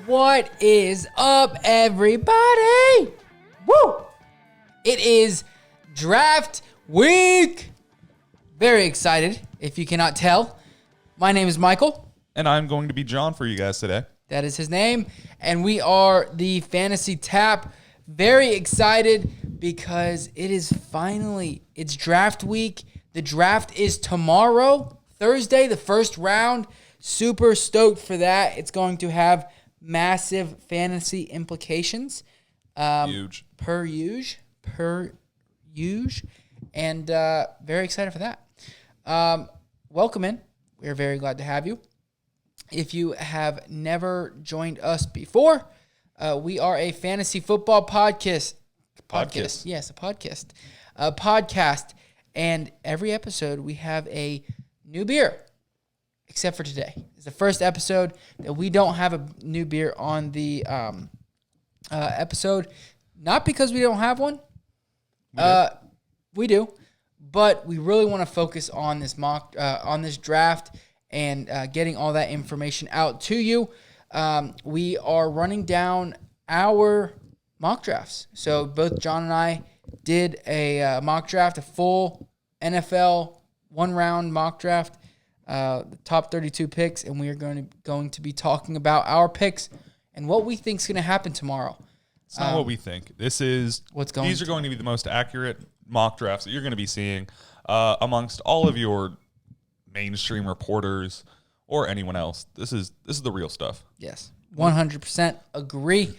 What is up, everybody? Woo! It is draft week. Very excited, if you cannot tell. My name is Michael. And I'm going to be John for you guys today. That is his name. And we are the Fantasy Tap. Very excited because it is it's draft week. The draft is tomorrow, Thursday, the first round. Super stoked for that. It's going to have massive fantasy implications. Huge. Per use. And very excited for that. Welcome in. We're very glad to have you. If you have never joined us before, we are a fantasy football podcast. Yes, a podcast. A podcast. And every episode we have a new beer. Except for today. It's the first episode that we don't have a new beer on the episode. Not because we don't have one. We do. But we really want to focus on this on this draft and getting all that information out to you. We are running down our mock drafts. So both John and I did a mock draft, a full NFL one-round mock draft. The top 32 picks, and we are going to be talking about our picks and what we think is going to happen tomorrow. It's not what we think. These are going to be the most accurate mock drafts that you're going to be seeing amongst all of your mainstream reporters or anyone else. This is the real stuff. Yes, 100% agree.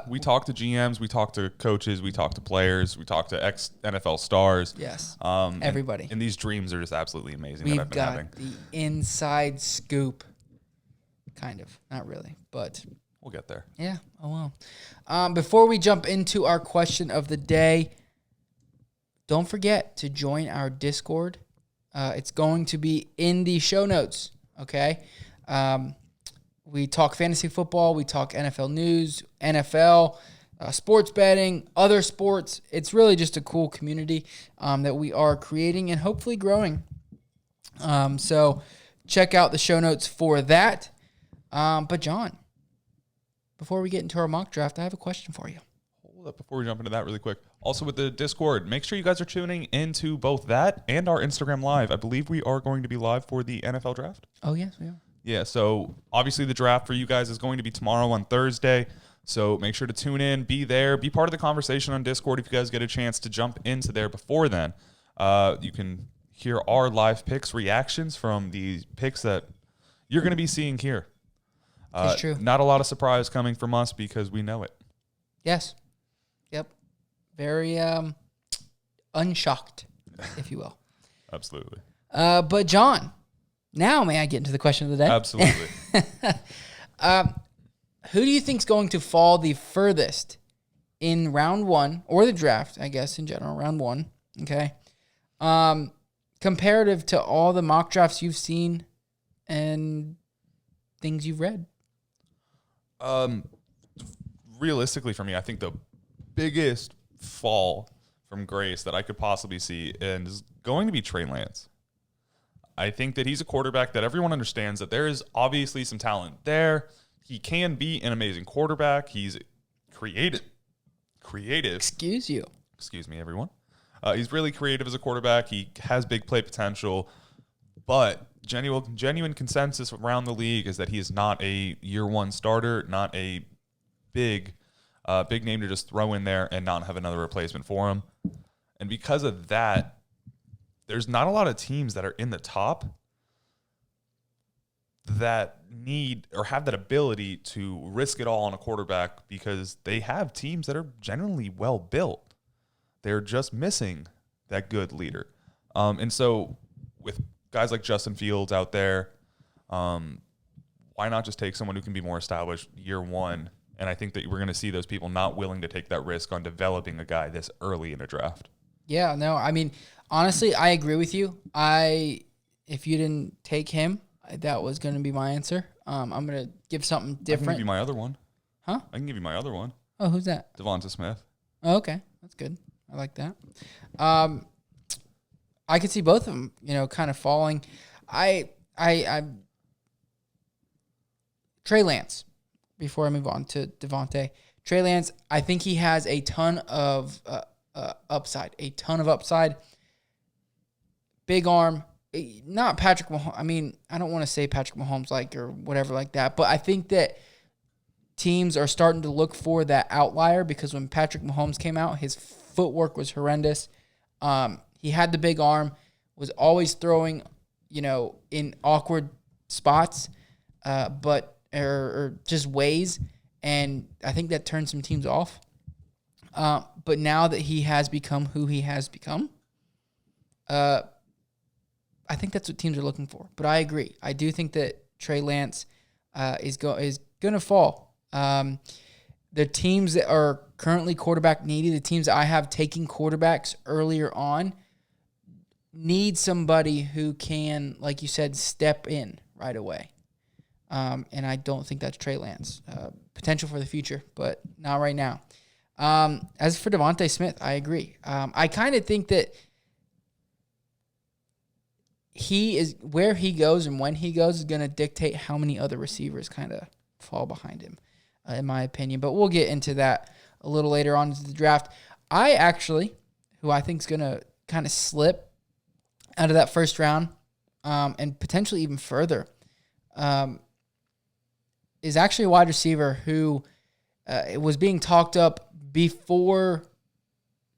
We talk to GMs, we talk to coaches, we talk to players, we talk to ex-NFL stars. Yes, everybody. And these dreams are just absolutely amazing. We've that I've been having. got the inside scoop. Kind of. Not really, but... We'll get there. Yeah, oh well. Before we jump into our question of the day, don't forget to join our Discord. It's going to be in the show notes, okay? We talk fantasy football. We talk NFL news, NFL, sports betting, other sports. It's really just a cool community that we are creating and hopefully growing. So check out the show notes for that. But John, before we get into our mock draft, I have a question for you. Hold up before we jump into that really quick. Also with the Discord, make sure you guys are tuning into both that and our Instagram Live. I believe we are going to be live for the NFL draft. Oh, yes, we are. Yeah, so obviously the draft for you guys is going to be tomorrow on Thursday. So make sure to tune in, be there, be part of the conversation on Discord if you guys get a chance to jump into there before then. You can hear our live picks, reactions from the picks that you're going to be seeing here. It's true. Not a lot of surprise coming from us because we know it. Yes. Yep. Very unshocked, if you will. Absolutely. But John... Now, may I get into the question of the day? Absolutely. Who do you think is going to fall the furthest in round one, or the draft, I guess, in general, round one, okay? Comparative to all the mock drafts you've seen and things you've read? Realistically, for me, I think the biggest fall from grace that I could possibly see is going to be Trey Lance. I think that he's a quarterback that everyone understands that there is obviously some talent there. He can be an amazing quarterback. He's creative. Excuse me, everyone. He's really creative as a quarterback. He has big play potential, but genuine consensus around the league is that he is not a year one starter, not a big name to just throw in there and not have another replacement for him. And because of that, there's not a lot of teams that are in the top that need or have that ability to risk it all on a quarterback because they have teams that are generally well built. They're just missing that good leader. And so with guys like Justin Fields out there, why not just take someone who can be more established year one? And I think that we're going to see those people not willing to take that risk on developing a guy this early in a draft. Yeah, no, I mean, honestly, I agree with you. If you didn't take him, that was going to be my answer. I'm going to give something different. I can give you my other one. Huh? I can give you my other one. Oh, who's that? Devonta Smith. Oh, okay. That's good. I like that. I could see both of them, kind of falling. I Trey Lance, before I move on to Devontae. Trey Lance, I think he has a ton of upside. A ton of upside. Big arm. Not Patrick Mahomes. I mean, I don't want to say Patrick Mahomes like or whatever like that, but I think that teams are starting to look for that outlier because when Patrick Mahomes came out, his footwork was horrendous. He had the big arm, was always throwing, in awkward spots, or just ways, and I think that turned some teams off. But now that he has become who he has become, I think that's what teams are looking for. But I agree. I do think that Trey Lance is going to fall. The teams that are currently quarterback needy, the teams that I have taking quarterbacks earlier on, need somebody who can, like you said, step in right away. And I don't think that's Trey Lance. Potential for the future, but not right now. As for Devontae Smith, I agree. I kind of think that he is where he goes and when he goes is going to dictate how many other receivers kind of fall behind him, in my opinion. But we'll get into that a little later on into the draft. Who I think is going to kind of slip out of that first round, and potentially even further, is actually a wide receiver who was being talked up before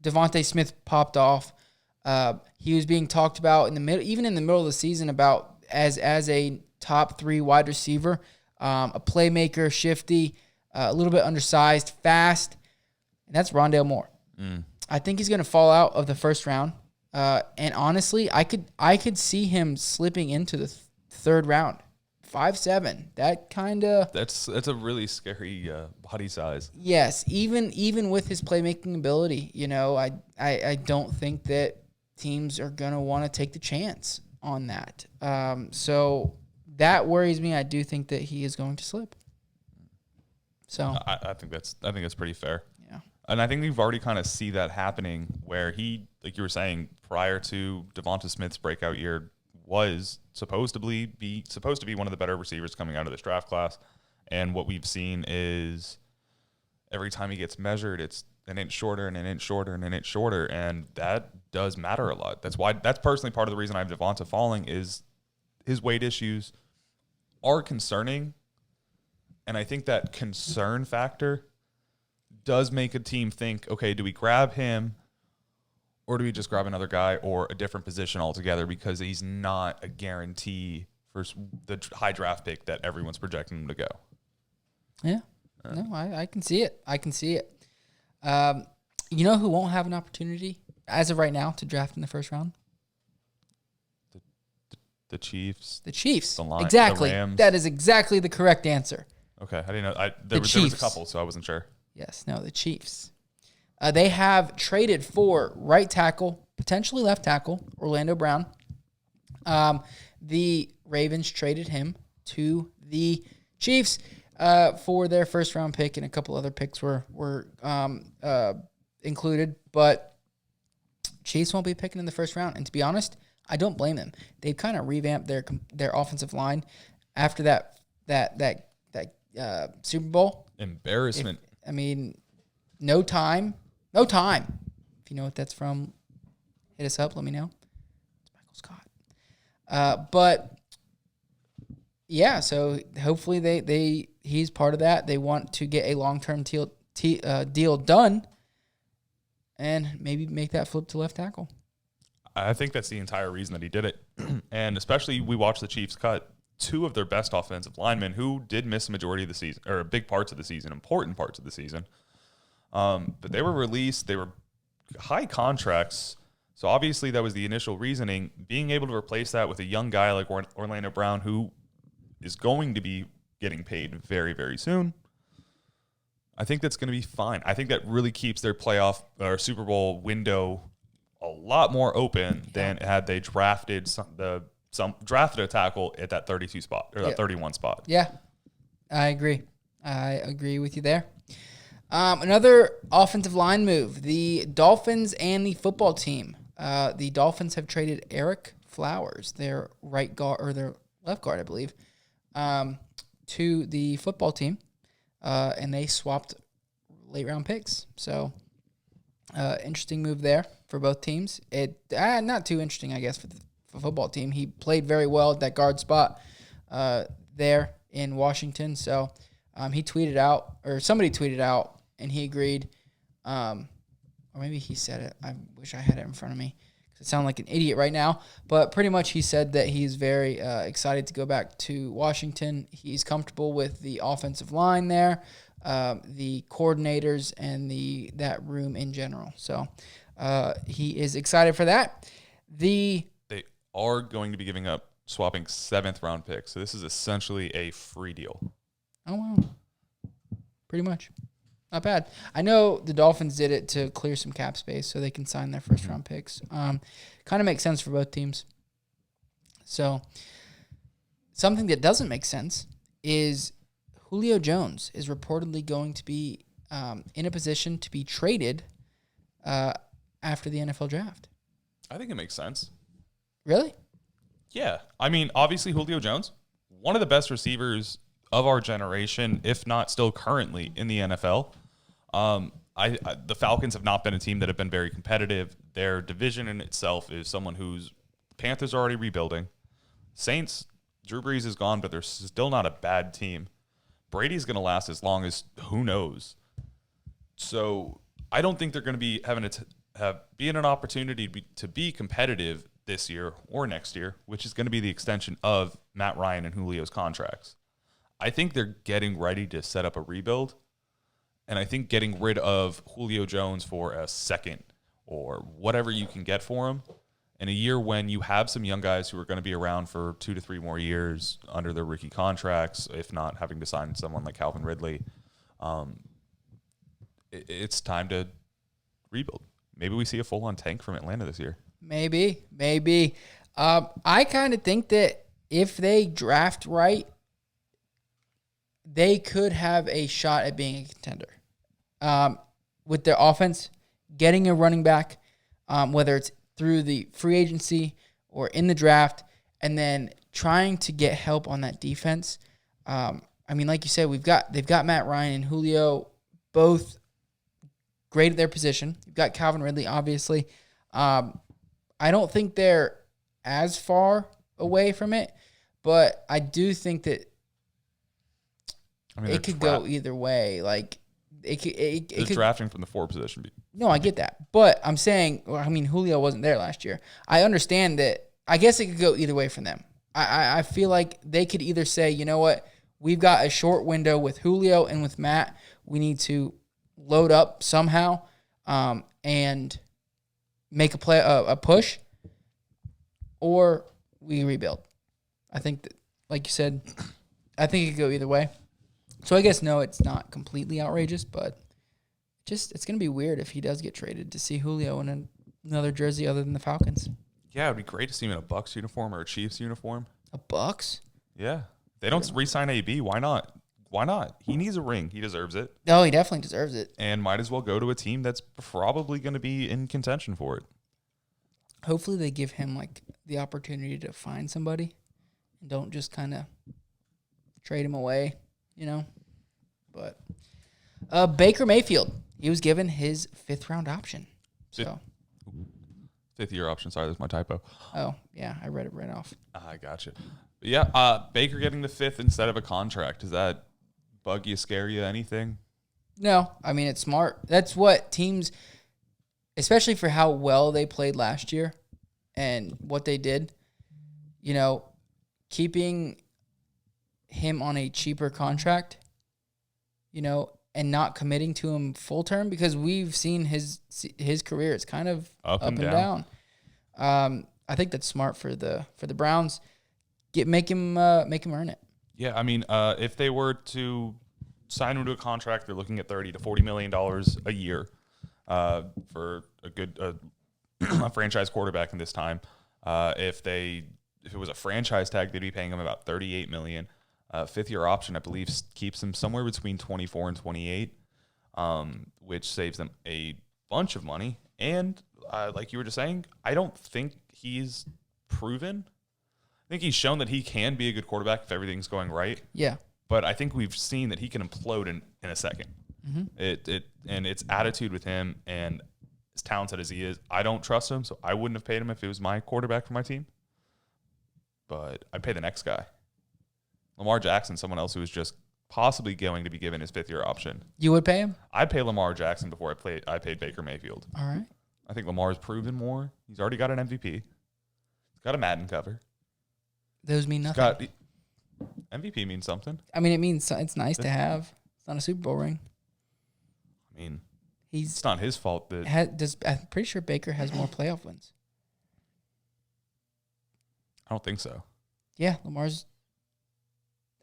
Devontae Smith popped off. He was being talked about even in the middle of the season about as a top 3 wide receiver, a playmaker, shifty, a little bit undersized, fast, and that's Rondale Moore. I think he's going to fall out of the first round, and honestly, I could see him slipping into the third round, 5'7". That kind of that's a really scary body size. Yes, even with his playmaking ability, I don't think that teams are going to want to take the chance on that. So that worries me. I do think that he is going to slip. So I think that's pretty fair. Yeah. And I think we've already kind of see that happening where he, like you were saying, prior to Devonta Smith's breakout year, was supposed to be one of the better receivers coming out of this draft class. And what we've seen is every time he gets measured, it's an inch shorter and an inch shorter and an inch shorter, and that does matter a lot. That's personally part of the reason I have Devonta falling is his weight issues are concerning, and I think that concern factor does make a team think, okay, do we grab him or do we just grab another guy or a different position altogether because he's not a guarantee for the high draft pick that everyone's projecting him to go. Yeah. No, I can see it. You know who won't have an opportunity as of right now to draft in the first round? The Chiefs. The Chiefs. The Lions. Exactly. The Rams. That is exactly the correct answer. Okay. I didn't know. There was a couple, so I wasn't sure. Yes. No, the Chiefs. They have traded for right tackle, potentially left tackle, Orlando Brown. The Ravens traded him to the Chiefs for their first round pick, and a couple other picks were included. But Chiefs won't be picking in the first round, and to be honest, I don't blame them. They've kind of revamped their offensive line after that Super Bowl. Embarrassment. No time. If you know what that's from, hit us up. Let me know. It's Michael Scott. But yeah, so hopefully he's part of that. They want to get a long-term deal done, and maybe make that flip to left tackle. I think that's the entire reason that he did it. And especially we watched the Chiefs cut 2 of their best offensive linemen who did miss the majority of the season, or big parts of the season, important parts of the season. But they were released. They were high contracts. So obviously that was the initial reasoning. Being able to replace that with a young guy like Orlando Brown, who is going to be getting paid very, very soon, I think that's going to be fine. I think that really keeps their playoff or Super Bowl window a lot more open than had they drafted drafted a tackle at that 32 spot or that 31 spot. Yeah, I agree. I agree with you there. Another offensive line move: the Dolphins and the football team. The Dolphins have traded Eric Flowers, their right guard or their left guard, I believe, to the football team. and they swapped late round picks. So interesting move there for both teams. It not too interesting, I guess, for the football team. He played very well at that guard spot there in Washington. So he tweeted out, or somebody tweeted out, and he agreed. Or maybe he said it. I wish I had it in front of me. I sound like an idiot right now, but pretty much he said that he's very excited to go back to Washington. He's comfortable with the offensive line there, the coordinators, and that room in general. So he is excited for that. They are going to be giving up swapping 7th round picks, so this is essentially a free deal. Oh wow, pretty much. Not bad. I know the Dolphins did it to clear some cap space so they can sign their first-round picks. Kind of makes sense for both teams. So something that doesn't make sense is Julio Jones is reportedly going to be in a position to be traded after the NFL draft. I think it makes sense. Really? Yeah. I mean, obviously Julio Jones, one of the best receivers of our generation, if not still currently in the NFL. The Falcons have not been a team that have been very competitive. Their division in itself is someone who's Panthers are already rebuilding. Saints, Drew Brees is gone, but they're still not a bad team. Brady's going to last as long as who knows. So I don't think they're going to be having be in an opportunity to be competitive this year or next year, which is going to be the extension of Matt Ryan and Julio's contracts. I think they're getting ready to set up a rebuild, and I think getting rid of Julio Jones for a second or whatever you can get for him in a year when you have some young guys who are going to be around for 2 to 3 more years under their rookie contracts, if not having to sign someone like Calvin Ridley, it's time to rebuild. Maybe we see a full-on tank from Atlanta this year. Maybe. I kind of think that if they draft right, they could have a shot at being a contender. With their offense, getting a running back, whether it's through the free agency or in the draft, and then trying to get help on that defense. I mean, like you said, they've got Matt Ryan and Julio, both great at their position. You've got Calvin Ridley, obviously. I don't think they're as far away from it, but I do think that it could go either way. Like it could drafting from the 4 position. No, I get that, but I'm saying, Julio wasn't there last year. I understand that. I guess it could go either way from them. I feel like they could either say, you know what, we've got a short window with Julio and with Matt. We need to load up somehow and make a push, or we rebuild. I think that, like you said, I think it could go either way. So I guess, no, it's not completely outrageous, but it's going to be weird if he does get traded to see Julio in another jersey other than the Falcons. Yeah, it would be great to see him in a Bucs uniform or a Chiefs uniform. A Bucs? Yeah. They don't re-sign AB. Why not? Why not? He needs a ring. He deserves it. No, he definitely deserves it. And might as well go to a team that's probably going to be in contention for it. Hopefully they give him the opportunity to find somebody and don't just kind of trade him away, But Baker Mayfield, he was given his 5th round option. So 5th year option. Sorry, that's my typo. Oh, yeah, I read it right off. I gotcha. But yeah, Baker getting the 5th instead of a contract. Does that bug you, scare you, anything? No, I mean, it's smart. That's what teams, especially for how well they played last year and what they did, keeping him on a cheaper contract, and not committing to him full term, because we've seen his career. It's kind of up and down. I think that's smart for the Browns. Make him earn it. Yeah, I mean, if they were to sign him to a contract, they're looking at $30 to $40 million a year for a good a franchise quarterback in this time. If it was a franchise tag, they'd be paying him about $38 million. 5th year option, I believe, keeps him somewhere between 24 and 28, which saves them a bunch of money. And like you were just saying, I don't think he's proven. I think he's shown that he can be a good quarterback if everything's going right. Yeah. but I think we've seen that he can implode in a second. And it's attitude with him, and as talented as he is, I don't trust him, so I wouldn't have paid him if it was my quarterback for my team. But I'd pay the next guy. Lamar Jackson, someone else who is just possibly going to be given his 5th-year option. You would pay him? I'd pay Lamar Jackson before I paid Baker Mayfield. All right. I think Lamar's proven more. He's already got an MVP. He's got a Madden cover. Those mean nothing. MVP means something. I mean, it means it's nice to have. It's not a Super Bowl ring. I mean, it's not his fault that I'm pretty sure Baker has more playoff wins. I don't think so. Yeah, Lamar's.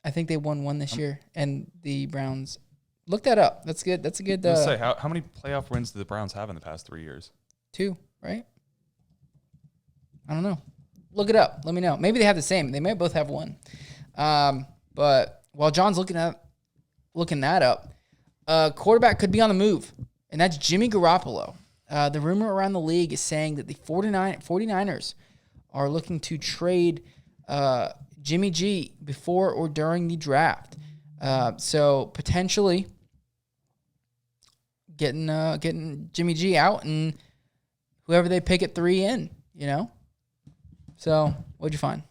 I think they won one this year, and the Browns. Look that up. That's good. That's a good. Let's say how many playoff wins do the Browns have in the past 3 years? 2, right? I don't know. Look it up. Let me know. Maybe they have the same. They might both have 1. But while John's looking that up, quarterback could be on the move, and that's Jimmy Garoppolo. The rumor around the league is saying that the 49ers are looking to trade Jimmy G before or during the draft. So potentially getting Jimmy G out and whoever they pick at 3 in, you know? So what'd you find?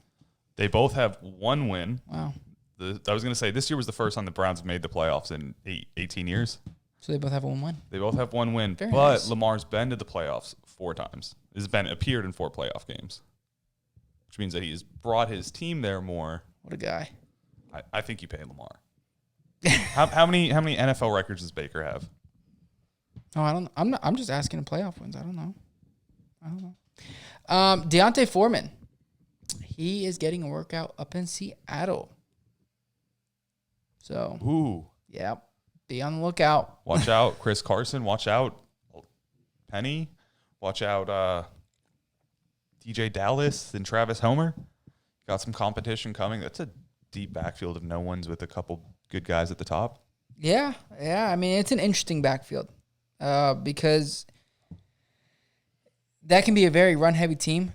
They both have 1 win. Wow. I was going to say this year was the first time the Browns have made the playoffs in 18 years. So they both have 1 win. They both have 1 win. Very but nice. Lamar's been to the playoffs 4 times. Appeared in 4 playoff games, which means that he's brought his team there more. What a guy. I think you pay Lamar. how many NFL records does Baker have? Oh, I don't. I'm just asking in playoff wins. I don't know. Deontay Foreman. He is getting a workout up in Seattle. So, Ooh. Yeah, be on the lookout. Watch out, Chris Carson. Watch out, Penny. Watch out, DJ Dallas and Travis Homer. Got some competition coming. That's a deep backfield of no ones with a couple good guys at the top. Yeah. I mean, it's an interesting backfield because that can be a very run-heavy team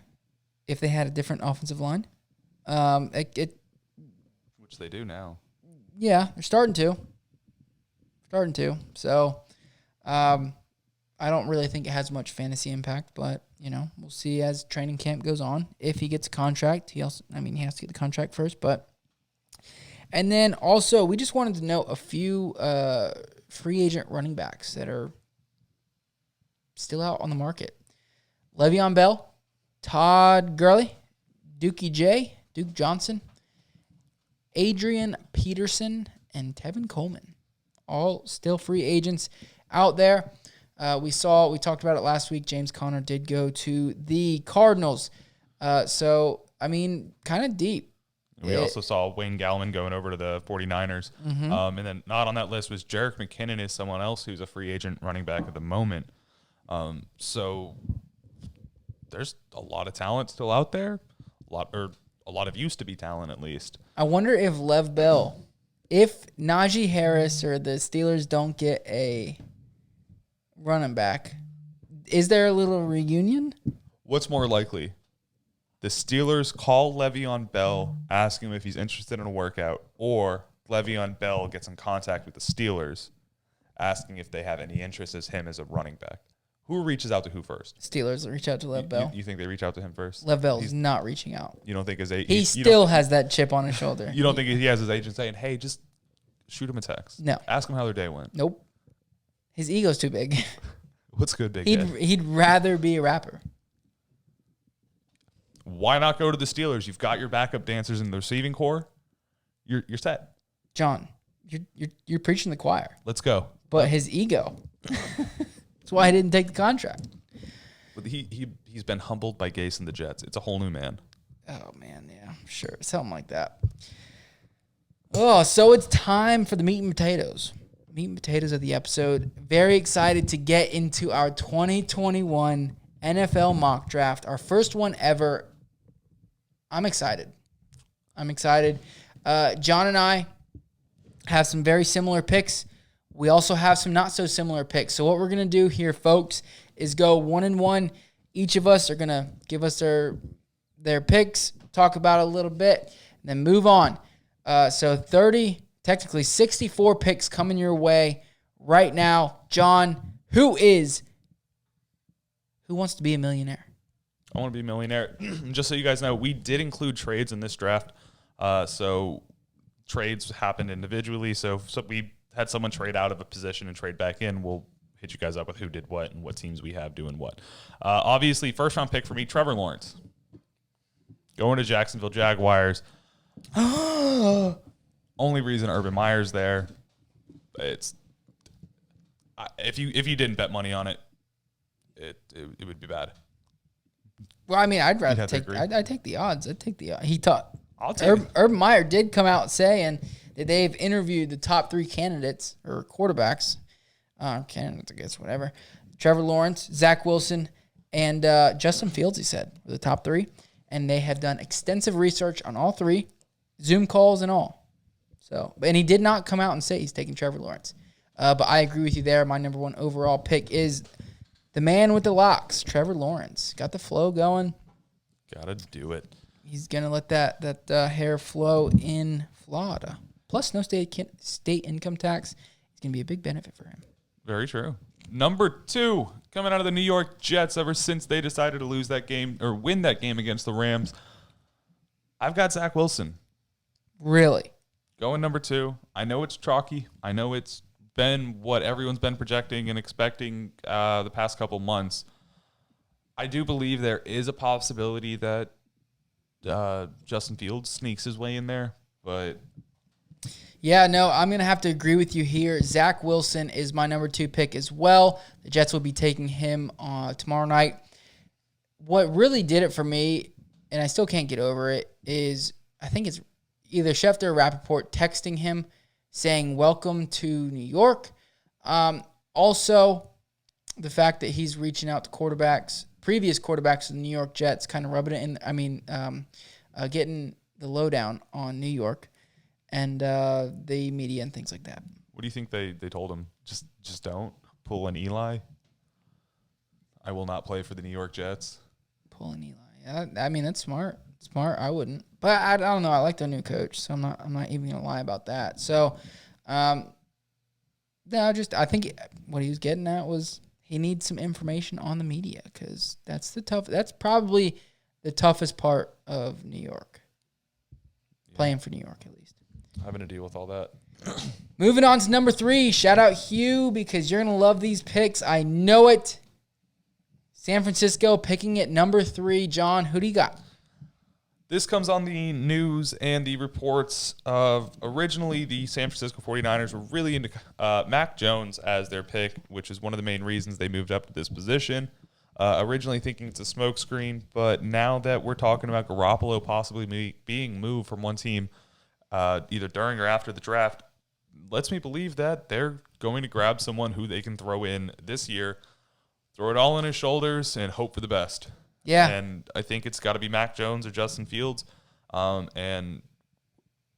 if they had a different offensive line. Which they do now. Yeah, they're starting to. So, I don't really think it has much fantasy impact, but, you know, we'll see as training camp goes on. If he gets a contract, he has to get the contract first, but. And then also, we just wanted to note a few free agent running backs that are still out on the market. Le'Veon Bell, Todd Gurley, Duke Johnson, Adrian Peterson, and Tevin Coleman. All still free agents out there. We talked about it last week. James Conner did go to the Cardinals. So, I mean, kind of deep. We also saw Wayne Gallman going over to the 49ers. Mm-hmm. And then not on that list was Jerick McKinnon is someone else who's a free agent running back at the moment. So there's a lot of talent still out there. A lot of used to be talent at least. I wonder if Lev Bell, if Najee Harris or the Steelers don't get a running back, is there a little reunion? What's more likely? The Steelers call Le'Veon Bell, ask him if he's interested in a workout, or Le'Veon Bell gets in contact with the Steelers, asking if they have any interest as him as a running back. Who reaches out to who first? Steelers reach out to Lev Bell. You think they reach out to him first? Lev Bell is not reaching out. You don't think his agent? He still has that chip on his shoulder. You don't think he has his agent saying, "Hey, just shoot him a text. No. Ask him how their day went." Nope. His ego's too big. What's good, big head? He'd rather be a rapper. Why not go to the Steelers? You've got your backup dancers in the receiving core. You're set. John, you're preaching the choir. Let's go. But his ego. That's why he didn't take the contract. But he's been humbled by Gase and the Jets. It's a whole new man. Oh man, yeah, sure, something like that. Oh, so it's time for the meat and potatoes. Meat and potatoes of the episode. Very excited to get into our 2021 NFL mock draft, our first one ever. I'm excited. John and I have some very similar picks. We also have some not so similar picks. So what we're going to do here, folks, is go 1-1. Each of us are going to give us their picks, talk about it a little bit, and then move on. So 30 technically 64 picks coming your way right now. John, who wants to be a millionaire? I want to be a millionaire. Just so you guys know, we did include trades in this draft. So trades happened individually. So we had someone trade out of a position and trade back in. We'll hit you guys up with who did what and what teams we have doing what. Obviously, first round pick for me, Trevor Lawrence. Going to Jacksonville Jaguars. Only reason Urban Meyer's there, it's if you didn't bet money on it, it would be bad. Well, I mean, I'd rather take the odds. I'd take the odds. I'll take it. Urban Meyer did come out saying that they've interviewed the top 3 candidates or quarterbacks, candidates, I guess, whatever. Trevor Lawrence, Zach Wilson, and Justin Fields, he said, were the top 3. And they have done extensive research on all 3, Zoom calls and all. So, and he did not come out and say he's taking Trevor Lawrence. But I agree with you there. My number 1 overall pick is the man with the locks, Trevor Lawrence. Got the flow going. Gotta do it. He's going to let that hair flow in Florida. Plus, no state income tax. It's going to be a big benefit for him. Very true. Number 2, coming out of the New York Jets ever since they decided to lose that game or win that game against the Rams. I've got Zach Wilson. Really? Going number 2. I know it's chalky. I know it's been what everyone's been projecting and expecting the past couple months. I do believe there is a possibility that Justin Fields sneaks his way in there, but yeah, no, I'm going to have to agree with you here. Zach Wilson is my number 2 pick as well. The Jets will be taking him tomorrow night. What really did it for me, and I still can't get over it, is I think it's either Schefter or Rappaport texting him saying, welcome to New York. Also, the fact that he's reaching out to previous quarterbacks of the New York Jets, kind of rubbing it in, getting the lowdown on New York and the media and things like that. What do you think they told him? Just don't pull an Eli. I will not play for the New York Jets. Pull an Eli. I mean, that's smart. I wouldn't, but I don't know. I like their new coach, so I'm not even gonna lie about that. So, I think what he was getting at was he needs some information on the media because that's probably the toughest part of New York. Yeah. Playing for New York, at least. Having to deal with all that. Moving on to number 3. Shout out Hugh because you're gonna love these picks. I know it. San Francisco picking at number 3. John, who do you got? This comes on the news and the reports of originally the San Francisco 49ers were really into Mac Jones as their pick, which is one of the main reasons they moved up to this position. Originally thinking it's a smokescreen, but now that we're talking about Garoppolo possibly being moved from one team either during or after the draft, lets me believe that they're going to grab someone who they can throw in this year, throw it all on his shoulders, and hope for the best. Yeah. And I think it's got to be Mac Jones or Justin Fields. And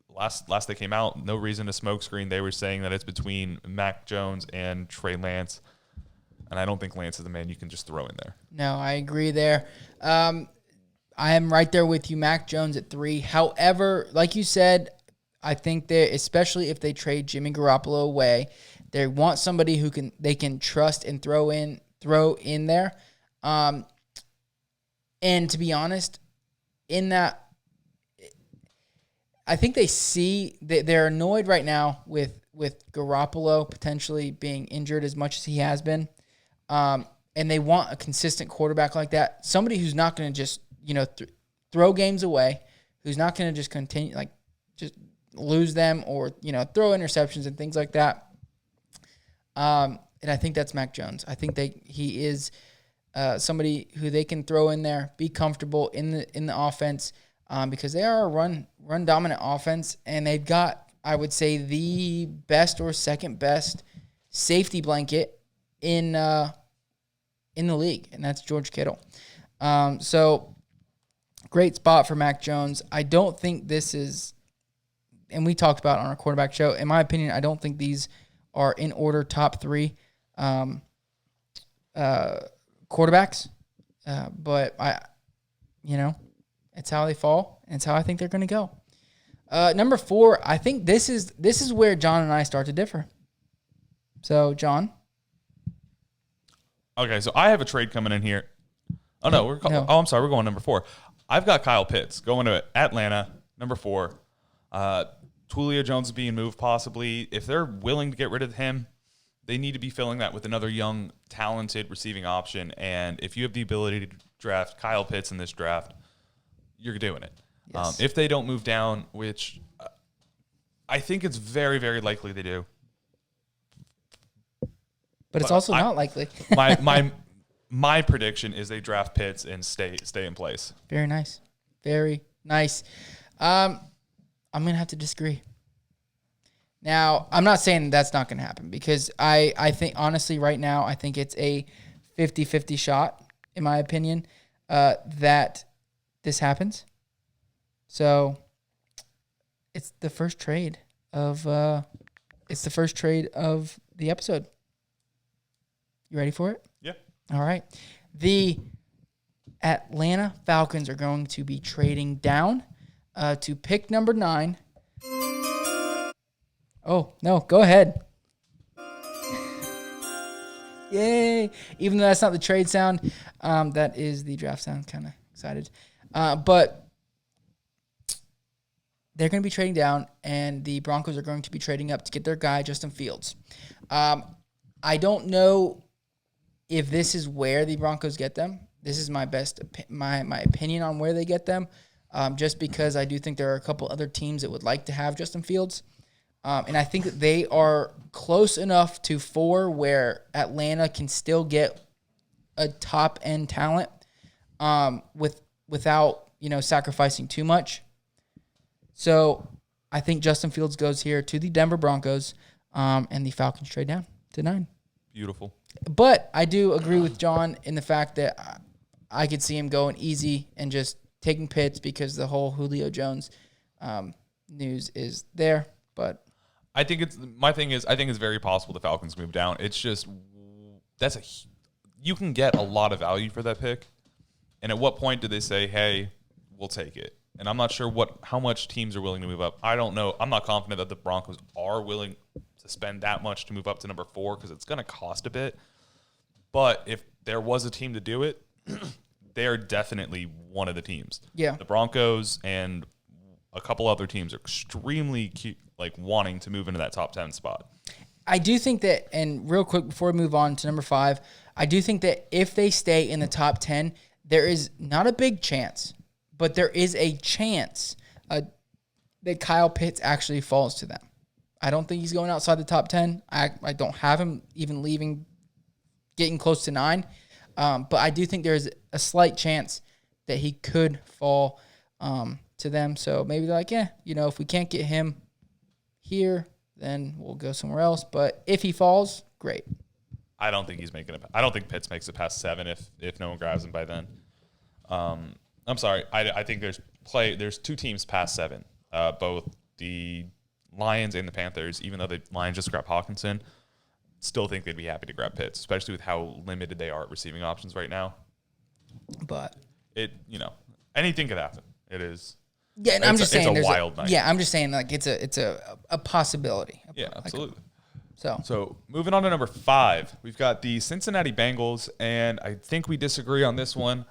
last they came out, no reason to smokescreen. They were saying that it's between Mac Jones and Trey Lance. And I don't think Lance is the man you can just throw in there. No, I agree there. I am right there with you, Mac Jones at 3. However, like you said, I think that especially if they trade Jimmy Garoppolo away, they want somebody who they can trust and throw in there. And to be honest, in that, I think they see that they're annoyed right now with Garoppolo potentially being injured as much as he has been, and they want a consistent quarterback like that, somebody who's not going to just throw games away, who's not going to just continue just lose them or throw interceptions and things like that. And I think that's Mac Jones. I think he is. Somebody who they can throw in there, be comfortable in the offense, because they are a run dominant offense, and they've got, I would say, the best or second best safety blanket in the league, and that's George Kittle. So great spot for Mac Jones. I don't think this is, and we talked about it on our quarterback show. In my opinion, I don't think these are in order top 3. Quarterbacks, but it's how they fall, and it's how I think they're going to go. Number 4, I think this is where John and I start to differ. So, John. Okay, so I have a trade coming in here. Oh, no. I'm sorry. We're going number 4. I've got Kyle Pitts going to Atlanta, number 4. Julio Jones is being moved possibly. If they're willing to get rid of him, they need to be filling that with another young, talented receiving option. And if you have the ability to draft Kyle Pitts in this draft, you're doing it. Yes. If they don't move down, which I think it's very, very likely they do. But it's also not likely. my prediction is they draft Pitts and stay in place. Very nice. Very nice. I'm going to have to disagree. Now, I'm not saying that's not going to happen because I think, honestly, right now, I think it's a 50-50 shot, in my opinion, that this happens. So, it's the first trade of the episode. You ready for it? Yeah. All right. The Atlanta Falcons are going to be trading down to pick number 9. Oh, no, go ahead. Yay. Even though that's not the trade sound, that is the draft sound. Kind of excited. But they're going to be trading down, and the Broncos are going to be trading up to get their guy, Justin Fields. I don't know if this is where the Broncos get them. This is my my opinion on where they get them, just because I do think there are a couple other teams that would like to have Justin Fields. And I think that they are close enough to 4 where Atlanta can still get a top-end talent without sacrificing too much. So I think Justin Fields goes here to the Denver Broncos, and the Falcons trade down to 9. Beautiful. But I do agree with John in the fact that I could see him going easy and just taking Pitts because the whole Julio Jones news is there. But I think it's very possible the Falcons move down. It's just you can get a lot of value for that pick. And at what point do they say, "Hey, we'll take it"? And I'm not sure how much teams are willing to move up. I don't know. I'm not confident that the Broncos are willing to spend that much to move up to number 4 because it's going to cost a bit. But if there was a team to do it, they are definitely one of the teams. Yeah. The Broncos and a couple other teams are extremely wanting to move into that top 10 spot. I do think that, and real quick before we move on to number 5, I do think that if they stay in the top 10, there is not a big chance, but there is a chance that Kyle Pitts actually falls to them. I don't think he's going outside the top 10. I don't have him even getting close to 9. But I do think there's a slight chance that he could fall to them. So maybe they're like, if we can't get him here, then we'll go somewhere else. But if he falls, great. I don't think I don't think Pitts makes it past 7 if no one grabs him by then. I'm sorry. I think there's 2 teams past 7, both the Lions and the Panthers, even though the Lions just grabbed Hawkinson, still think they'd be happy to grab Pitts, especially with how limited they are at receiving options right now. But anything could happen. It is. Yeah, and I'm just saying it's a wild night. Yeah, I'm just saying it's a possibility. Yeah, absolutely. So moving on to number 5, we've got the Cincinnati Bengals, and I think we disagree on this one.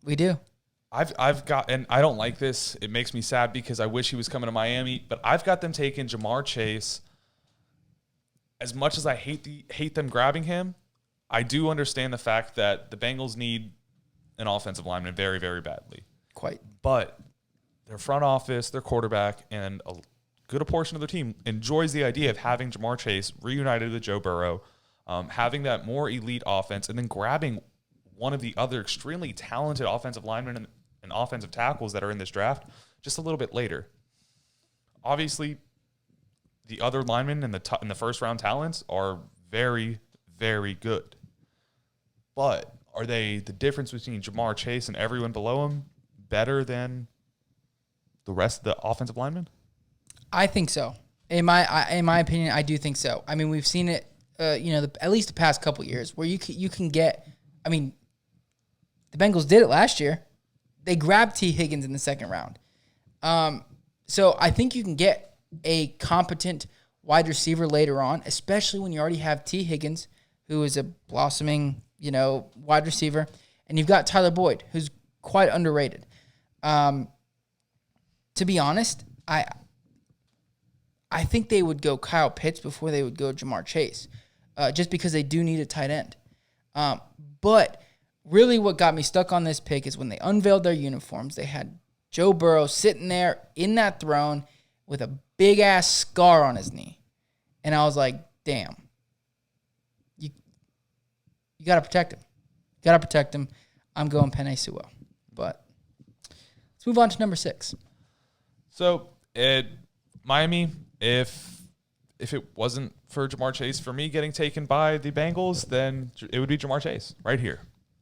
We do. I've got, and I don't like this. It makes me sad because I wish he was coming to Miami, but I've got them taking Jamar Chase. As much as I hate them grabbing him, I do understand the fact that the Bengals need an offensive lineman very, very badly. Quite. But their front office, their quarterback, and a good portion of their team enjoys the idea of having Jamar Chase reunited with Joe Burrow, having that more elite offense, and then grabbing one of the other extremely talented offensive linemen and offensive tackles that are in this draft just a little bit later. Obviously, the other linemen in the first round talents are very, very good. But are they the difference between Jamar Chase and everyone below him better than the rest of the offensive linemen? I think so. In my opinion, I do think so. I mean, we've seen it, at least the past couple years where you can get. I mean, the Bengals did it last year. They grabbed T. Higgins in the second round. So I think you can get a competent wide receiver later on, especially when you already have T. Higgins, who is a blossoming, wide receiver, and you've got Tyler Boyd, who's quite underrated. To be honest, I think they would go Kyle Pitts before they would go Jamar Chase, just because they do need a tight end. But really what got me stuck on this pick is when they unveiled their uniforms, they had Joe Burrow sitting there in that throne with a big-ass scar on his knee. And I was like, damn. You got to protect him. You got to protect him. I'm going Penei Sewell. But let's move on to number 6. So, Miami, if it wasn't for Jamar Chase, for me getting taken by the Bengals, then it would be Jamar Chase right here.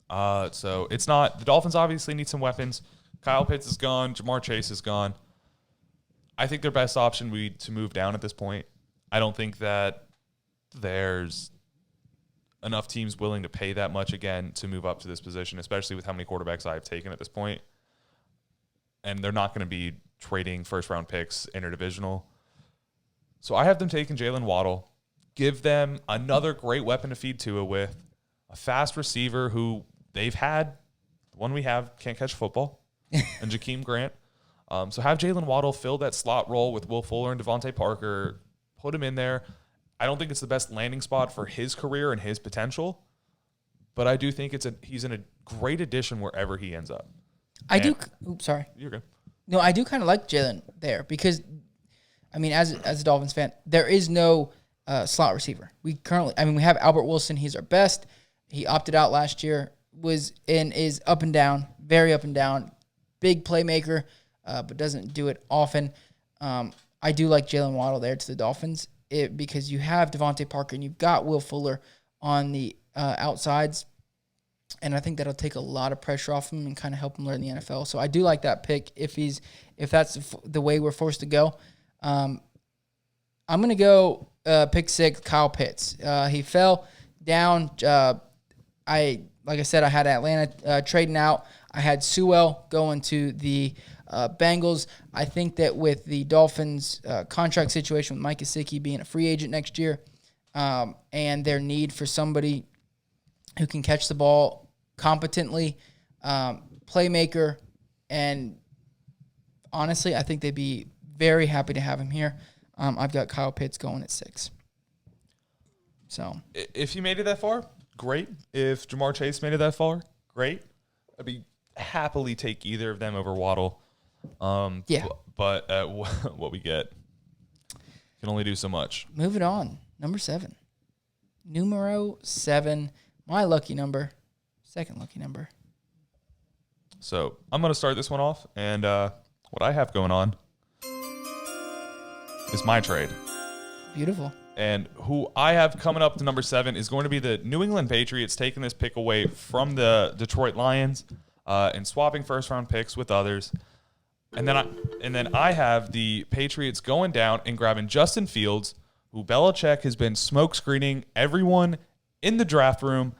So it's not – the Dolphins obviously need some weapons. Kyle Pitts is gone. Jamar Chase is gone. I think their best option would be to move down at this point. I don't think that there's enough teams willing to pay that much again to move up to this position, especially with how many quarterbacks I've taken at this point. And they're not going to be trading first-round picks interdivisional. So I have them taking Jalen Waddle, give them another great weapon to feed Tua with, a fast receiver who they've had. The one we have can't catch football, and Jakeem Grant. So have Jalen Waddle fill that slot role with Will Fuller and Devontae Parker, put him in there. I don't think it's the best landing spot for his career and his potential, but I do think he's in a great addition wherever he ends up. Sorry. You're good. No, I do kind of like Jalen there because, as a Dolphins fan, there is no slot receiver. We have Albert Wilson. He's our best. He opted out last year, is up and down, very up and down, big playmaker, but doesn't do it often. I do like Jalen Waddle there to the Dolphins because you have Devontae Parker and you've got Will Fuller on the outsides, and I think that'll take a lot of pressure off him and kind of help him learn the NFL. So I do like that pick if that's the way we're forced to go. I'm going to go pick 6, Kyle Pitts. He fell down. Like I said, I had Atlanta trading out. I had Sewell going to the Bengals. I think that with the Dolphins' contract situation with Mike Gesicki being a free agent next year, and their need for somebody who can catch the ball competently, playmaker, and honestly, I think they'd be very happy to have him here. I've got Kyle Pitts going at 6. So if he made it that far, great. If Jamar Chase made it that far, great. I'd be happily take either of them over Waddle. Yeah. But what we get can only do so much. Moving on. Number 7. Numero 7. My lucky number. Second lucky number. So I'm going to start this one off. And what I have going on is my trade. Beautiful. And who I have coming up to number 7 is going to be the New England Patriots, taking this pick away from the Detroit Lions and swapping first-round picks with others. And then I have the Patriots going down and grabbing Justin Fields, who Belichick has been smoke screening everyone in the draft room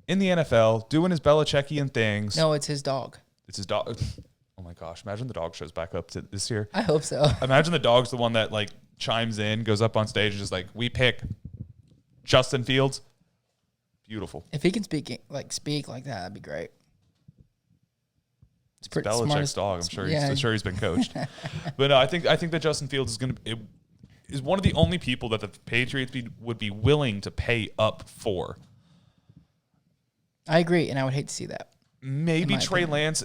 in the NFL, doing his Belichickian things. No, it's his dog. It's his dog. Oh my gosh! Imagine the dog shows back up to this year. I hope so. Imagine the dog's the one that chimes in, goes up on stage, and just we pick Justin Fields. Beautiful. If he can speak like that, that'd be great. It's pretty Belichick's dog. I'm sure he's been coached. But no, I think that Justin Fields is one of the only people that the Patriots would be willing to pay up for. I agree, and I would hate to see that. Maybe Trey Lance,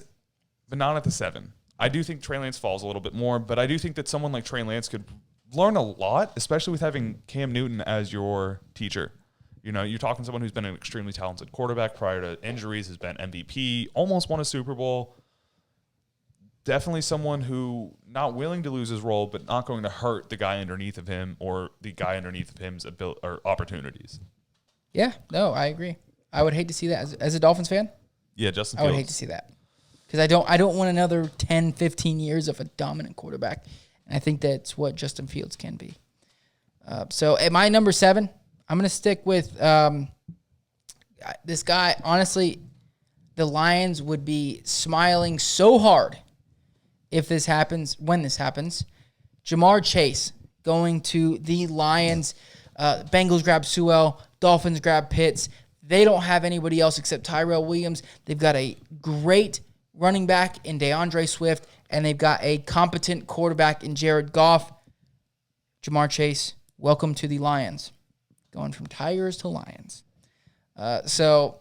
but not at the 7. I do think Trey Lance falls a little bit more, but I do think that someone like Trey Lance could learn a lot, especially with having Cam Newton as your teacher. You're talking to someone who's been an extremely talented quarterback prior to injuries, has been MVP, almost won a Super Bowl. Definitely someone who not willing to lose his role, but not going to hurt the guy underneath of him or the guy underneath of him's opportunities. Yeah, no, I agree. I would hate to see that as a Dolphins fan. Yeah, Justin Fields. I would hate to see that because I don't want another 10, 15 years of a dominant quarterback. And I think that's what Justin Fields can be. So at my number 7, I'm going to stick with this guy. Honestly, the Lions would be smiling so hard if this happens, when this happens. Jamar Chase going to the Lions. Bengals grab Sewell. Dolphins grab Pitts. They don't have anybody else except Tyrell Williams. They've got a great running back in DeAndre Swift, and they've got a competent quarterback in Jared Goff. Jamar Chase, welcome to the Lions. Going from Tigers to Lions. So,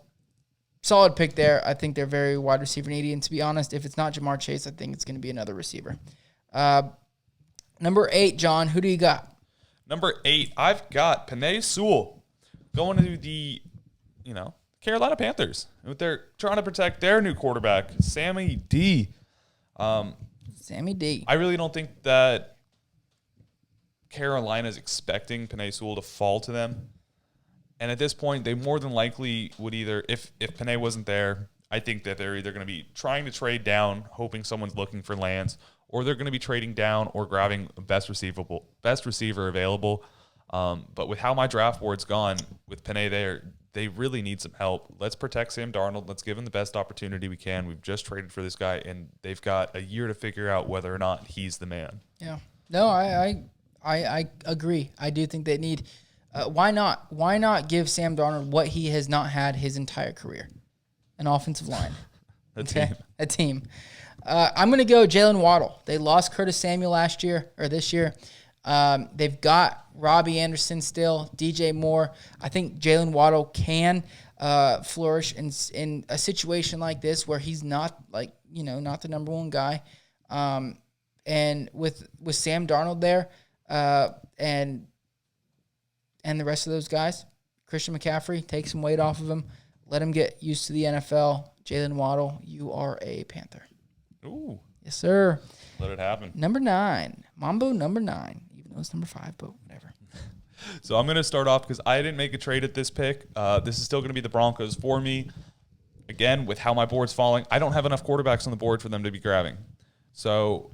solid pick there. I think they're very wide receiver needy, and to be honest, if it's not Jamar Chase, I think it's going to be another receiver. Number 8, John, who do you got? Number 8, I've got Penei Sewell going to the, Carolina Panthers. They're trying to protect their new quarterback, Sammy D. Sammy D. I really don't think that Carolina's expecting Penei Sewell to fall to them. And at this point, they more than likely would either, if Penei wasn't there, I think that they're either going to be trying to trade down, hoping someone's looking for Lance, or they're going to be trading down or grabbing the best receiver available. But with how my draft board's gone with Penei there, they really need some help. Let's protect Sam Darnold. Let's give him the best opportunity we can. We've just traded for this guy, and they've got a year to figure out whether or not he's the man. Yeah. No, I agree. I do think they need why not? Why not give Sam Darnold what he has not had his entire career? An offensive line. A team. I'm going to go Jalen Waddle. They lost Curtis Samuel this year. They've got Robbie Anderson still, DJ Moore. I think Jalen Waddle can flourish in a situation like this where he's not not the number one guy. And with Sam Darnold there, and the rest of those guys, Christian McCaffrey, take some weight off of him. Let him get used to the NFL. Jalen Waddle, you are a Panther. Ooh. Yes, sir. Let it happen. Number 9. Mambo number 9. Even though it's number 5, but whatever. So I'm going to start off because I didn't make a trade at this pick. This is still going to be the Broncos for me. Again, with how my board's falling, I don't have enough quarterbacks on the board for them to be grabbing. So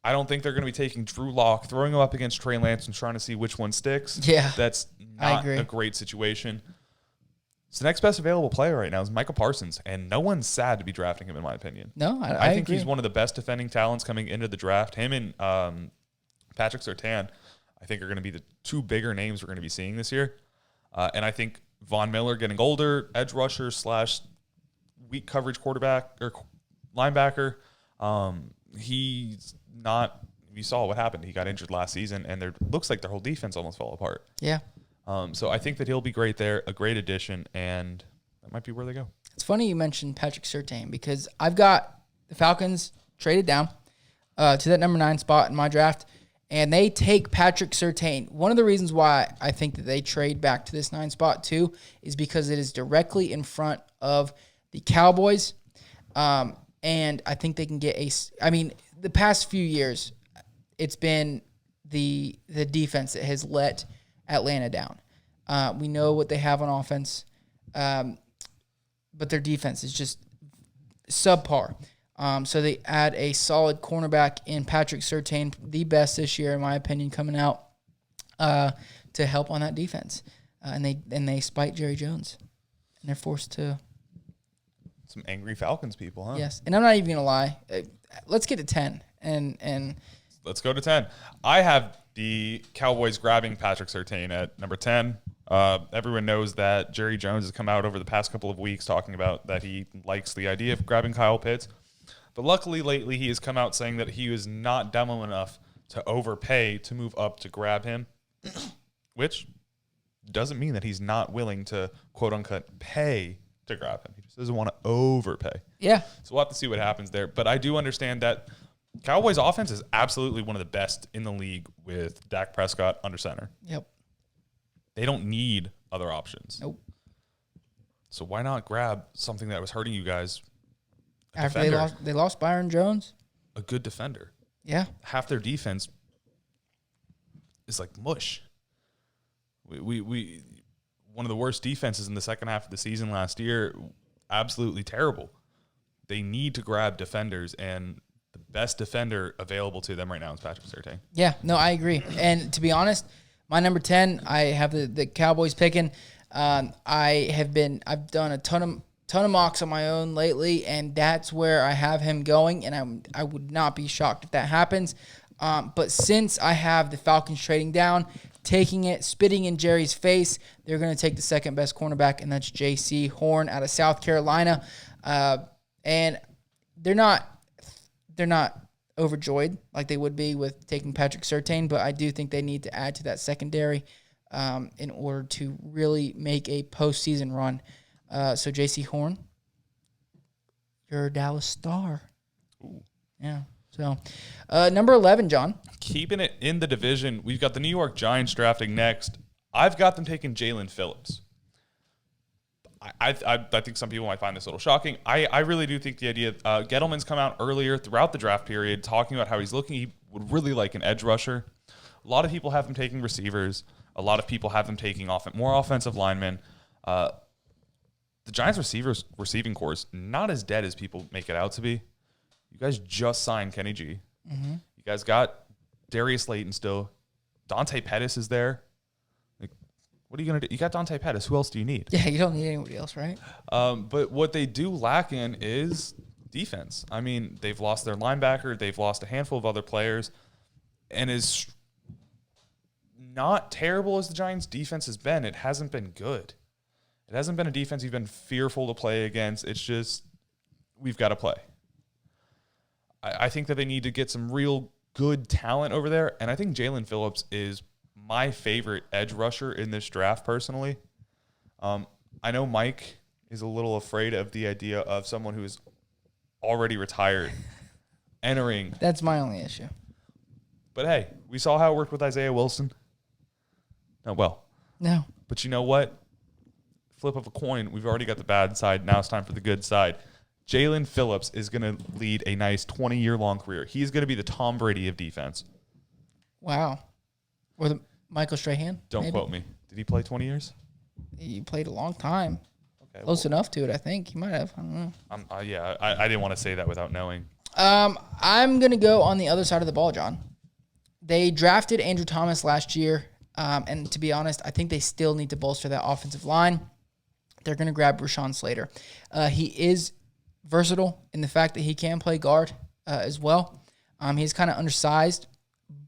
I don't think they're going to be taking Drew Lock, throwing him up against Trey Lance and trying to see which one sticks. Yeah, that's not a great situation. So the next best available player right now is Michael Parsons, and no one's sad to be drafting him, in my opinion. No, I think agree. He's one of the best defending talents coming into the draft. Him and Patrick Surtain, I think, are going to be the two bigger names we're going to be seeing this year. And I think Von Miller getting older, edge rusher / weak coverage quarterback or linebacker. He's not. You saw what happened. He got injured last season, and looks like their whole defense almost fell apart. Yeah. So I think that he'll be great there, a great addition, and that might be where they go. It's funny you mentioned Patrick Surtain because I've got the Falcons traded down to that number 9 spot in my draft, and they take Patrick Surtain. One of the reasons why I think that they trade back to this 9 spot too is because it is directly in front of the Cowboys, and I think they can get the past few years, it's been the defense that has let Atlanta down. We know what they have on offense, but their defense is just subpar. So they add a solid cornerback in Patrick Surtain, the best this year, in my opinion, coming out to help on that defense. And they spite Jerry Jones, and they're forced to. Some angry Falcons people, huh? Yes, and I'm not even gonna lie. Let's get to 10, and let's go to 10. I have the Cowboys grabbing Patrick Surtain at number 10. Everyone knows that Jerry Jones has come out over the past couple of weeks talking about that he likes the idea of grabbing Kyle Pitts. But luckily, lately, he has come out saying that he was not dumb enough to overpay to move up to grab him, which doesn't mean that he's not willing to, quote-unquote, pay to grab him. He just doesn't want to overpay. Yeah. So we'll have to see what happens there. But I do understand that Cowboys offense is absolutely one of the best in the league with Dak Prescott under center. Yep. They don't need other options. Nope. So why not grab something that was hurting you guys? After they lost Byron Jones? A good defender. Yeah. Half their defense is like mush. We one of the worst defenses in the second half of the season last year, absolutely terrible. They need to grab defenders, and the best defender available to them right now is Patrick Surtain. Yeah, no, I agree. And to be honest, my number 10, I have the Cowboys picking. I've done a ton of ton of mocks on my own lately, and that's where I have him going, and I would not be shocked if that happens. But since I have the Falcons trading down, taking it, spitting in Jerry's face, they're going to take the second best cornerback, and that's J.C. Horn out of South Carolina. And they're not overjoyed like they would be with taking Patrick Surtain, but I do think they need to add to that secondary in order to really make a postseason run. So J.C. Horn, you're a Dallas Star. Ooh. Yeah. So number 11, John. Keeping it in the division, we've got the New York Giants drafting next. I've got them taking Jalen Phillips. I think some people might find this a little shocking. I really do think the idea Gettleman's come out earlier throughout the draft period talking about how he's looking. He would really like an edge rusher. A lot of people have him taking receivers. A lot of people have him taking more offensive linemen. The Giants receiving core is not as dead as people make it out to be. You guys just signed Kenny G. Mm-hmm. You guys got Darius Slayton still. Dante Pettis is there. What are you going to do? You got Dante Pettis. Who else do you need? Yeah, you don't need anybody else, right? But what they do lack in is defense. I mean, they've lost their linebacker. They've lost a handful of other players. And as not terrible as the Giants' defense has been, it hasn't been good. It hasn't been a defense you've been fearful to play against. It's just we've got to play. I think that they need to get some real good talent over there. And I think Jalen Phillips is my favorite edge rusher in this draft personally. I know Mike is a little afraid of the idea of someone who is already retired entering. That's my only issue. But hey, we saw how it worked with Isaiah Wilson. No. But you know what? Flip of a coin. We've already got the bad side. Now it's time for the good side. Jalen Phillips is going to lead a nice 20-year-long career. He's going to be the Tom Brady of defense. Wow. Or the Michael Strahan? Don't quote me. Did he play 20 years? He played a long time. Okay, Close enough to it, I think. He might have. I don't know. I didn't want to say that without knowing. I'm going to go on the other side of the ball, John. They drafted Andrew Thomas last year, and to be honest, I think they still need to bolster that offensive line. They're going to grab Rashawn Slater. He is versatile in the fact that he can play guard as well. He's kind of undersized,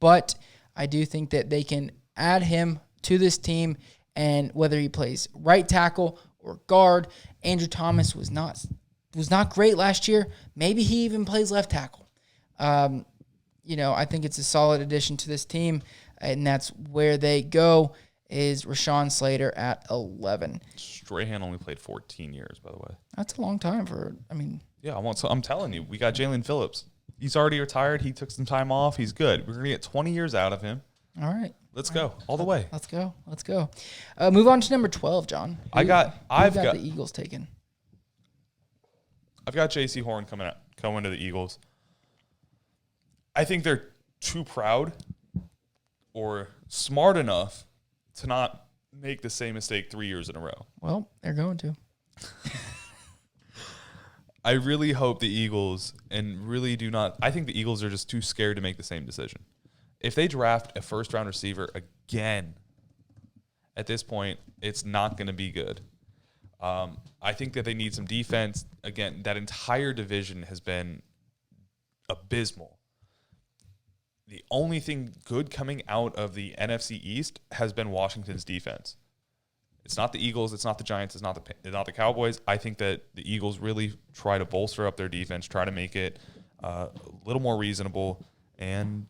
but I do think that they can add him to this team, and whether he plays right tackle or guard, Andrew Thomas was not great last year. Maybe he even plays left tackle. I think it's a solid addition to this team, and that's where they go is Rashawn Slater at 11. Strahan only played 14 years, by the way. That's a long time Yeah, I'm telling you, we got Jalen Phillips. He's already retired. He took some time off. He's good. We're going to get 20 years out of him. All right. Let's go. All the way. Let's go. Move on to number 12, John. I've got the Eagles taken. I've got J.C. Horn coming to the Eagles. I think they're too proud or smart enough to not make the same mistake 3 years in a row. Well, they're going to. I really hope the Eagles I think the Eagles are just too scared to make the same decision. If they draft a first-round receiver again, at this point, it's not going to be good. I think that they need some defense. Again, that entire division has been abysmal. The only thing good coming out of the NFC East has been Washington's defense. It's not the Eagles. It's not the Giants. It's not the Cowboys. I think that the Eagles really try to bolster up their defense, try to make it a little more reasonable and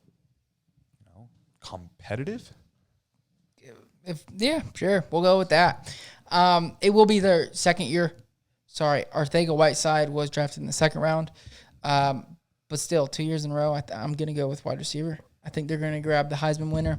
competitive. Yeah, sure. We'll go with that. It will be their second year. Sorry, Arcega-Whiteside was drafted in the second round. But still, 2 years in a row, I'm going to go with wide receiver. I think they're going to grab the Heisman winner,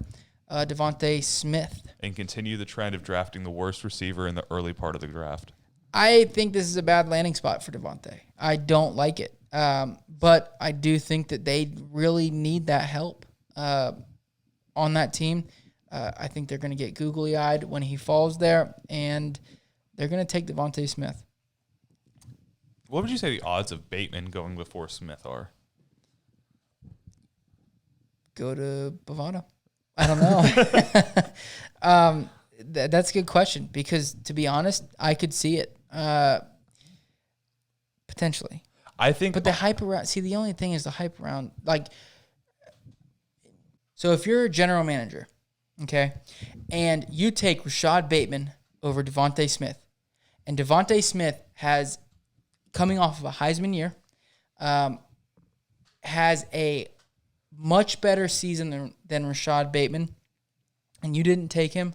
Devontae Smith. And continue the trend of drafting the worst receiver in the early part of the draft. I think this is a bad landing spot for Devontae. I don't like it. But I do think that they really need that help on that team. I think they're going to get googly-eyed when he falls there, and they're going to take Devontae Smith. What would you say the odds of Bateman going before Smith are? Go to Bovada. I don't know. That's a good question because, to be honest, I could see it. Potentially. I think. But the hype around, see, the only thing is the hype around, like, so if you're a general manager, okay, and you take Rashad Bateman over Devontae Smith, and Devontae Smith has, coming off of a Heisman year, has a much better season than Rashad Bateman, and you didn't take him,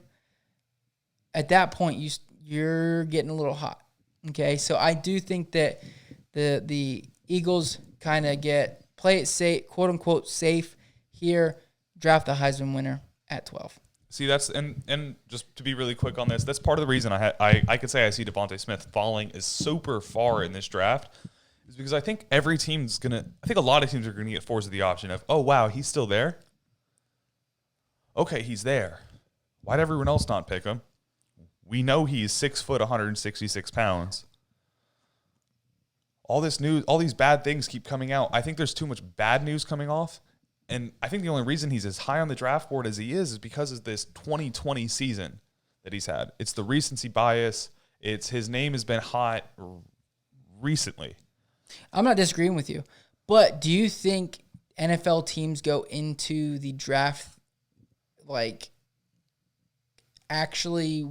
at that point, you're getting a little hot, okay? So I do think that the Eagles kind of play it safe, quote unquote safe here, draft the Heisman winner at 12. See, that's and just to be really quick on this, that's part of the reason I could say I see Devontae Smith falling is super far in this draft, is because I think a lot of teams are gonna get forced with the option of, oh wow, he's still there. Okay, he's there. Why'd everyone else not pick him? We know he's 6 foot, 166 pounds. All this news, all these bad things keep coming out. I think there's too much bad news coming off. And I think the only reason he's as high on the draft board as he is because of this 2020 season that he's had. It's the recency bias. It's his name has been hot recently. I'm not disagreeing with you. But do you think NFL teams go into the draft like actually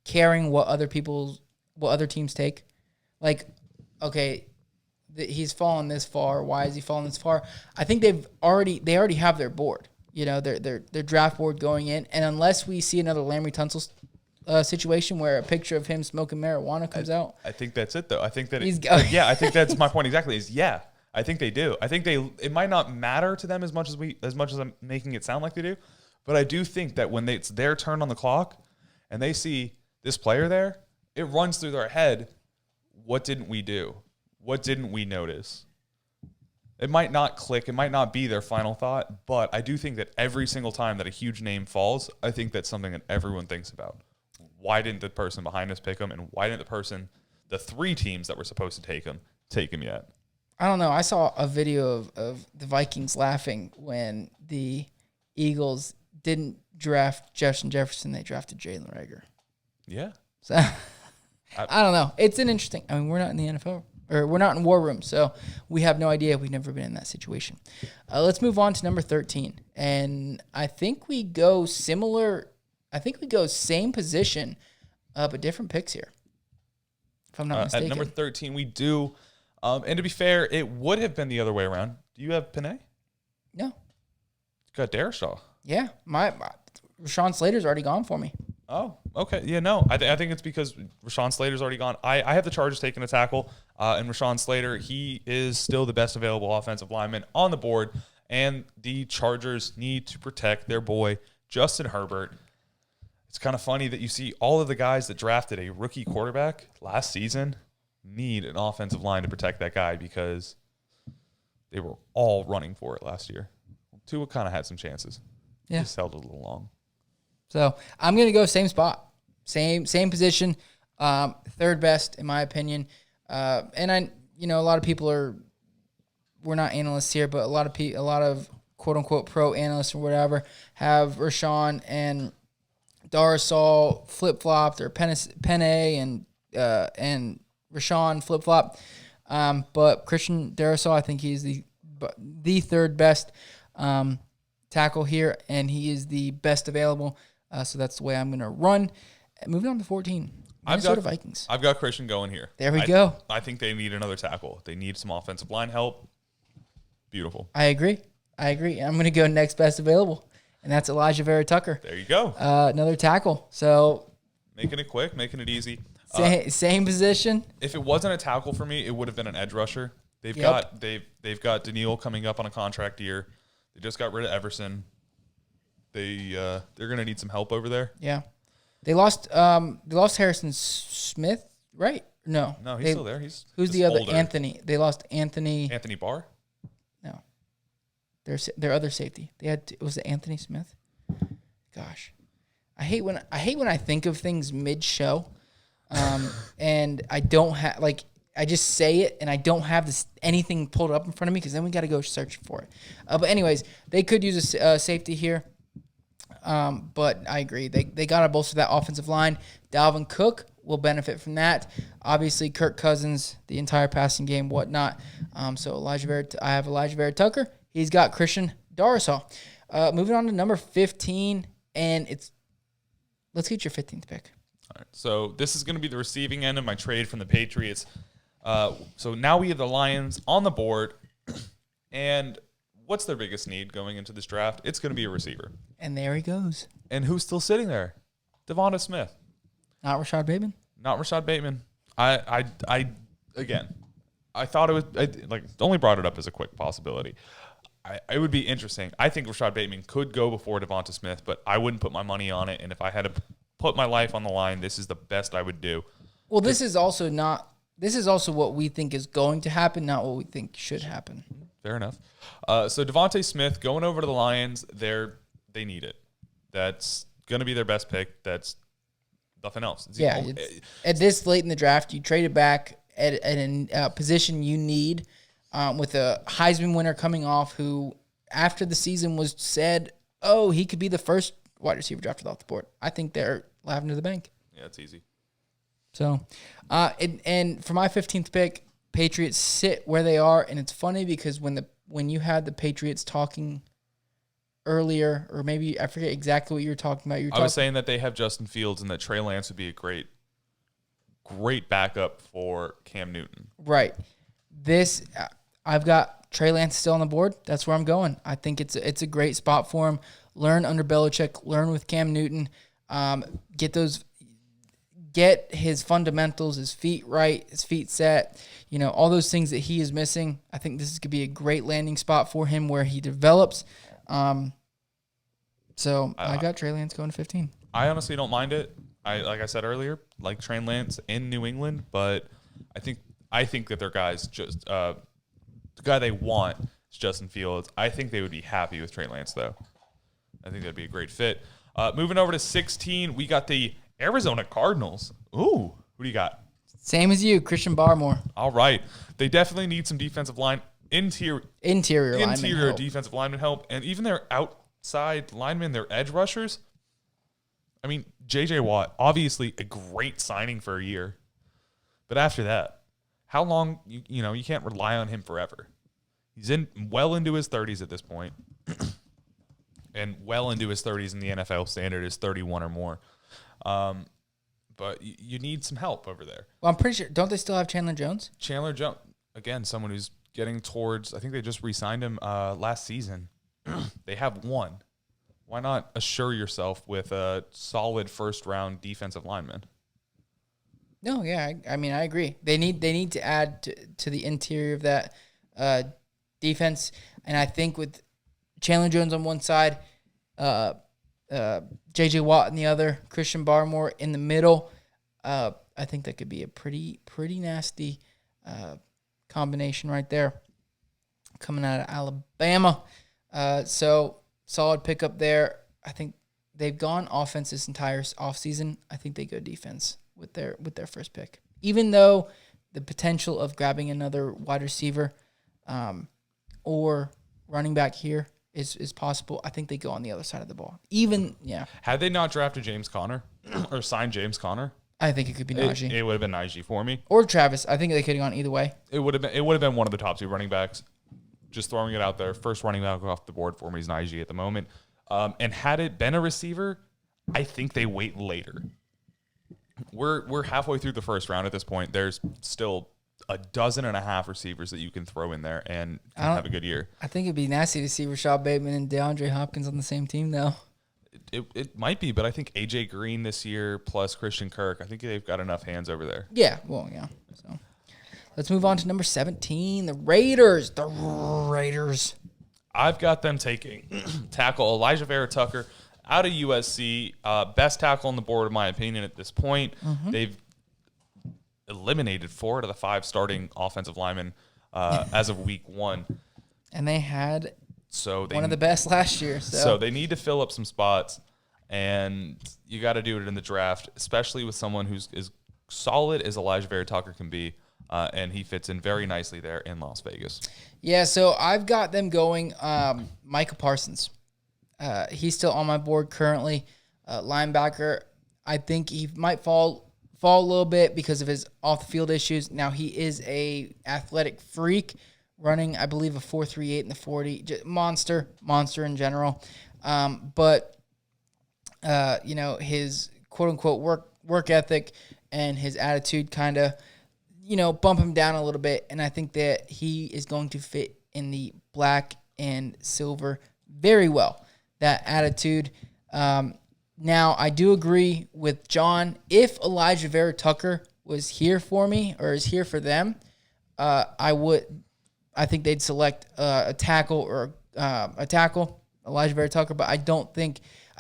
caring what other teams take? Like, okay, he's fallen this far. Why is he falling this far? I think they already have their board. You know, their draft board going in, and unless we see another Larry Tunsil situation where a picture of him smoking marijuana comes out, I think that's it though. I think that I think that's my point exactly. I think they do. I think it might not matter to them as much as I'm making it sound like they do, but I do think that when it's their turn on the clock and they see this player there, it runs through their head. What didn't we do? What didn't we notice? It might not click. It might not be their final thought, but I do think that every single time that a huge name falls, I think that's something that everyone thinks about. Why didn't the person behind us pick him, and why didn't the 3 teams that were supposed to take him yet? I don't know. I saw a video of the Vikings laughing when the Eagles didn't draft Justin Jefferson. They drafted Jalen Reagor. Yeah. So I don't know. It's an interesting. I mean, we're not in the NFL. Or we're not in war room, so we have no idea. We've never been in that situation. Let's move on to number 13. And I think we go similar. I think we go same position, but different picks here, if I'm not mistaken. At number 13, we do. And to be fair, it would have been the other way around. Do you have Panay? No. You got Darrisaw. Yeah. My Rashawn Slater's already gone for me. Oh, okay. Yeah, no. I think it's because Rashawn Slater's already gone. I have the Chargers taking a tackle, and Rashawn Slater, he is still the best available offensive lineman on the board, and the Chargers need to protect their boy, Justin Herbert. It's kind of funny that you see all of the guys that drafted a rookie quarterback last season need an offensive line to protect that guy because they were all running for it last year. Tua kind of had some chances. Yeah. Just held it a little long. So I'm going to go same spot, same position, third best in my opinion. And a lot of people we're not analysts here, but a lot of quote unquote pro analysts or whatever have Rashawn and Darrisaw flip flopped or Penne and Rashawn flip flop. But Christian Darrisaw, I think he's the third best tackle here, and he is the best available. So that's the way I'm going to run. Moving on to 14, Minnesota Vikings. I've got Christian going here. There we go. I think they need another tackle. They need some offensive line help. Beautiful. I agree. I'm going to go next best available, and that's Elijah Vera Tucker. There you go. Another tackle. So making it quick, making it easy. Same position. If it wasn't a tackle for me, it would have been an edge rusher. They've got Daniil coming up on a contract year. They just got rid of Everson. They're going to need some help over there. Yeah. They lost Harrison Smith, right? No, he's still there. Who's the other older. Anthony? They lost Anthony Barr? No. Their other safety. Was it Anthony Smith? Gosh. I hate when I think of things mid-show. And I don't have I just say it and I don't have anything pulled up in front of me because then we got to go search for it. But anyways, they could use a safety here. But I agree. They got to bolster that offensive line. Dalvin Cook will benefit from that. Obviously, Kirk Cousins, the entire passing game, whatnot. So I have Elijah Vera Tucker. He's got Christian Darrisaw. Moving on to number 15, and let's get your 15th pick. All right, so this is going to be the receiving end of my trade from the Patriots. So now we have the Lions on the board, and what's their biggest need going into this draft? It's going to be a receiver. And there he goes. And who's still sitting there? Devonta Smith. Not Rashad Bateman? Not Rashad Bateman. I thought it was, only brought it up as a quick possibility. It would be interesting. I think Rashad Bateman could go before Devonta Smith, but I wouldn't put my money on it. And if I had to put my life on the line, this is the best I would do. Well, this is also what we think is going to happen, not what we think should happen. Fair enough. So Devonta Smith going over to the Lions, they need it. That's going to be their best pick. That's nothing else. At this late in the draft, you traded back at a position you need with a Heisman winner coming off who, after the season was said, he could be the first wide receiver drafted off the board. I think they're laughing to the bank. Yeah, it's easy. So, and for my 15th pick, Patriots sit where they are, and it's funny because when you had the Patriots talking earlier, or maybe I forget exactly what you were talking about. I was saying that they have Justin Fields and that Trey Lance would be a great backup for Cam Newton. Right. I've got Trey Lance still on the board. That's where I'm going. I think it's a great spot for him. Learn under Belichick. Learn with Cam Newton. Get his fundamentals, his feet right, his feet set, all those things that he is missing. I think this is going to be a great landing spot for him where he develops. So I got Trey Lance going to 15. I honestly don't mind it. Like I said earlier, like Trey Lance in New England, but I think that their guys just the guy they want is Justin Fields. I think they would be happy with Trey Lance though. I think that'd be a great fit. Moving over to 16, we got the Arizona Cardinals. Ooh, who do you got? Same as you, Christian Barmore. All right. They definitely need some defensive line, interior defensive lineman help, and even their outside linemen, their edge rushers. I mean, J.J. Watt, obviously a great signing for a year. But after that, how long, you can't rely on him forever. He's well into his 30s at this point. And well into his 30s in the NFL standard is 31 or more. But you need some help over there. Well, I'm pretty sure. Don't they still have Chandler Jones? Chandler Jones, again, someone who's getting towards. I think they just re-signed him last season. They have one. Why not assure yourself with a solid first-round defensive lineman? No, yeah, I mean I agree. They need to add to the interior of that defense, and I think with Chandler Jones on one side. J.J. Watt in the other, Christian Barmore in the middle. I think that could be a pretty nasty combination right there coming out of Alabama. So solid pickup there. I think they've gone offense this entire offseason. I think they go defense with their first pick. Even though the potential of grabbing another wide receiver or running back here is possible, I think they go on the other side of the ball. Had they not drafted James Conner or signed James Conner, I think it could be Najee. It would have been Najee for me. Or Travis. I think they could have gone either way. It would have been one of the top two running backs. Just throwing it out there. First running back off the board for me is Najee at the moment. And had it been a receiver, I think they wait later. We're halfway through the first round at this point. There's still a dozen and a half receivers that you can throw in there and have a good year. I think it'd be nasty to see Rashad Bateman and DeAndre Hopkins on the same team, though. It might be, but I think A.J. Green this year plus Christian Kirk, I think they've got enough hands over there. Yeah, well, yeah. So let's move on to number 17, the Raiders. The Raiders. I've got them taking tackle Elijah Vera Tucker out of USC. Best tackle on the board, in my opinion, at this point. Mm-hmm. They've eliminated 4 out of the 5 starting offensive linemen as of week 1. And they had one of the best last year. So they need to fill up some spots, and you got to do it in the draft, especially with someone who's as solid as Elijah Vera Tucker can be, and he fits in very nicely there in Las Vegas. Yeah, so I've got them going Micah Parsons. He's still on my board currently. Linebacker, I think he might fall fall a little bit because of his off-the-field issues. Now, he is a athletic freak, running, I believe, a 4.38 in the 40. Just monster in general. But his quote-unquote work ethic and his attitude kind of, bump him down a little bit. And I think that he is going to fit in the black and silver very well. That attitude. Now, I do agree with John. If Elijah Vera Tucker was here for me or is here for them, I think they'd select a tackle, Elijah Vera Tucker. But I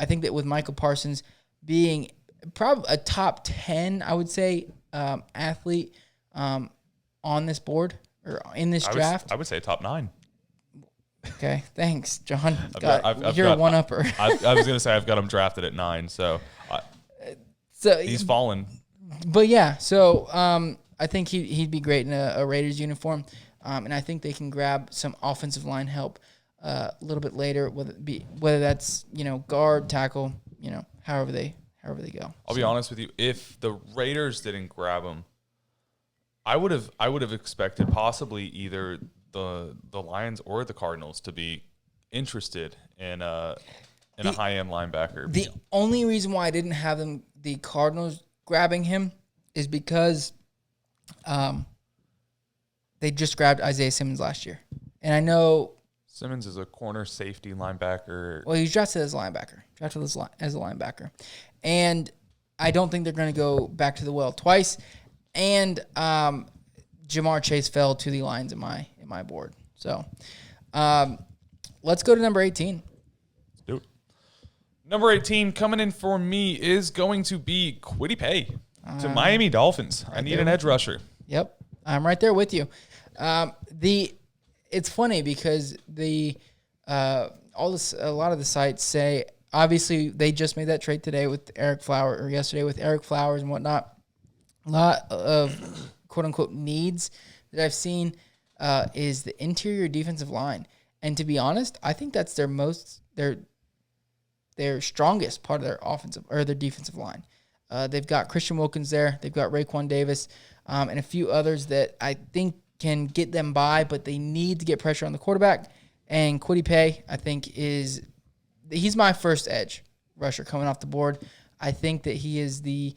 think that with Michael Parsons being probably a top 10, I would say, athlete on this board or in this draft. I would say top 9. Okay, thanks, John. You're a one-upper. I was going to say I've got him drafted at 9, so he's fallen. But yeah, so I think he'd be great in a Raiders uniform, and I think they can grab some offensive line help a little bit later, whether that's guard, tackle, however they go. I'll be honest with you. If the Raiders didn't grab him, I would have expected possibly either the Lions or the Cardinals to be interested in a high-end linebacker. The only reason why I didn't have the Cardinals grabbing him is because they just grabbed Isaiah Simmons last year. And I know Simmons is a corner safety linebacker. Well, he's drafted as a linebacker. And I don't think they're going to go back to the well twice. And Jamar Chase fell to the Lions in my board. So let's go to number 18. Let's do it. Number 18 coming in for me is going to be Kwity Paye to Miami Dolphins. I need an edge rusher. Yep, I'm right there with you. It's funny because a lot of the sites say, obviously they just made that trade today with yesterday with Eric Flowers and whatnot. A lot of quote unquote needs that I've seen is the interior defensive line, and to be honest, I think that's their strongest part of their offensive or their defensive line. They've got Christian Wilkins there, they've got Raekwon Davis, and a few others that I think can get them by, but they need to get pressure on the quarterback. And Kwity Paye, I think, he's my first edge rusher coming off the board. I think that he is the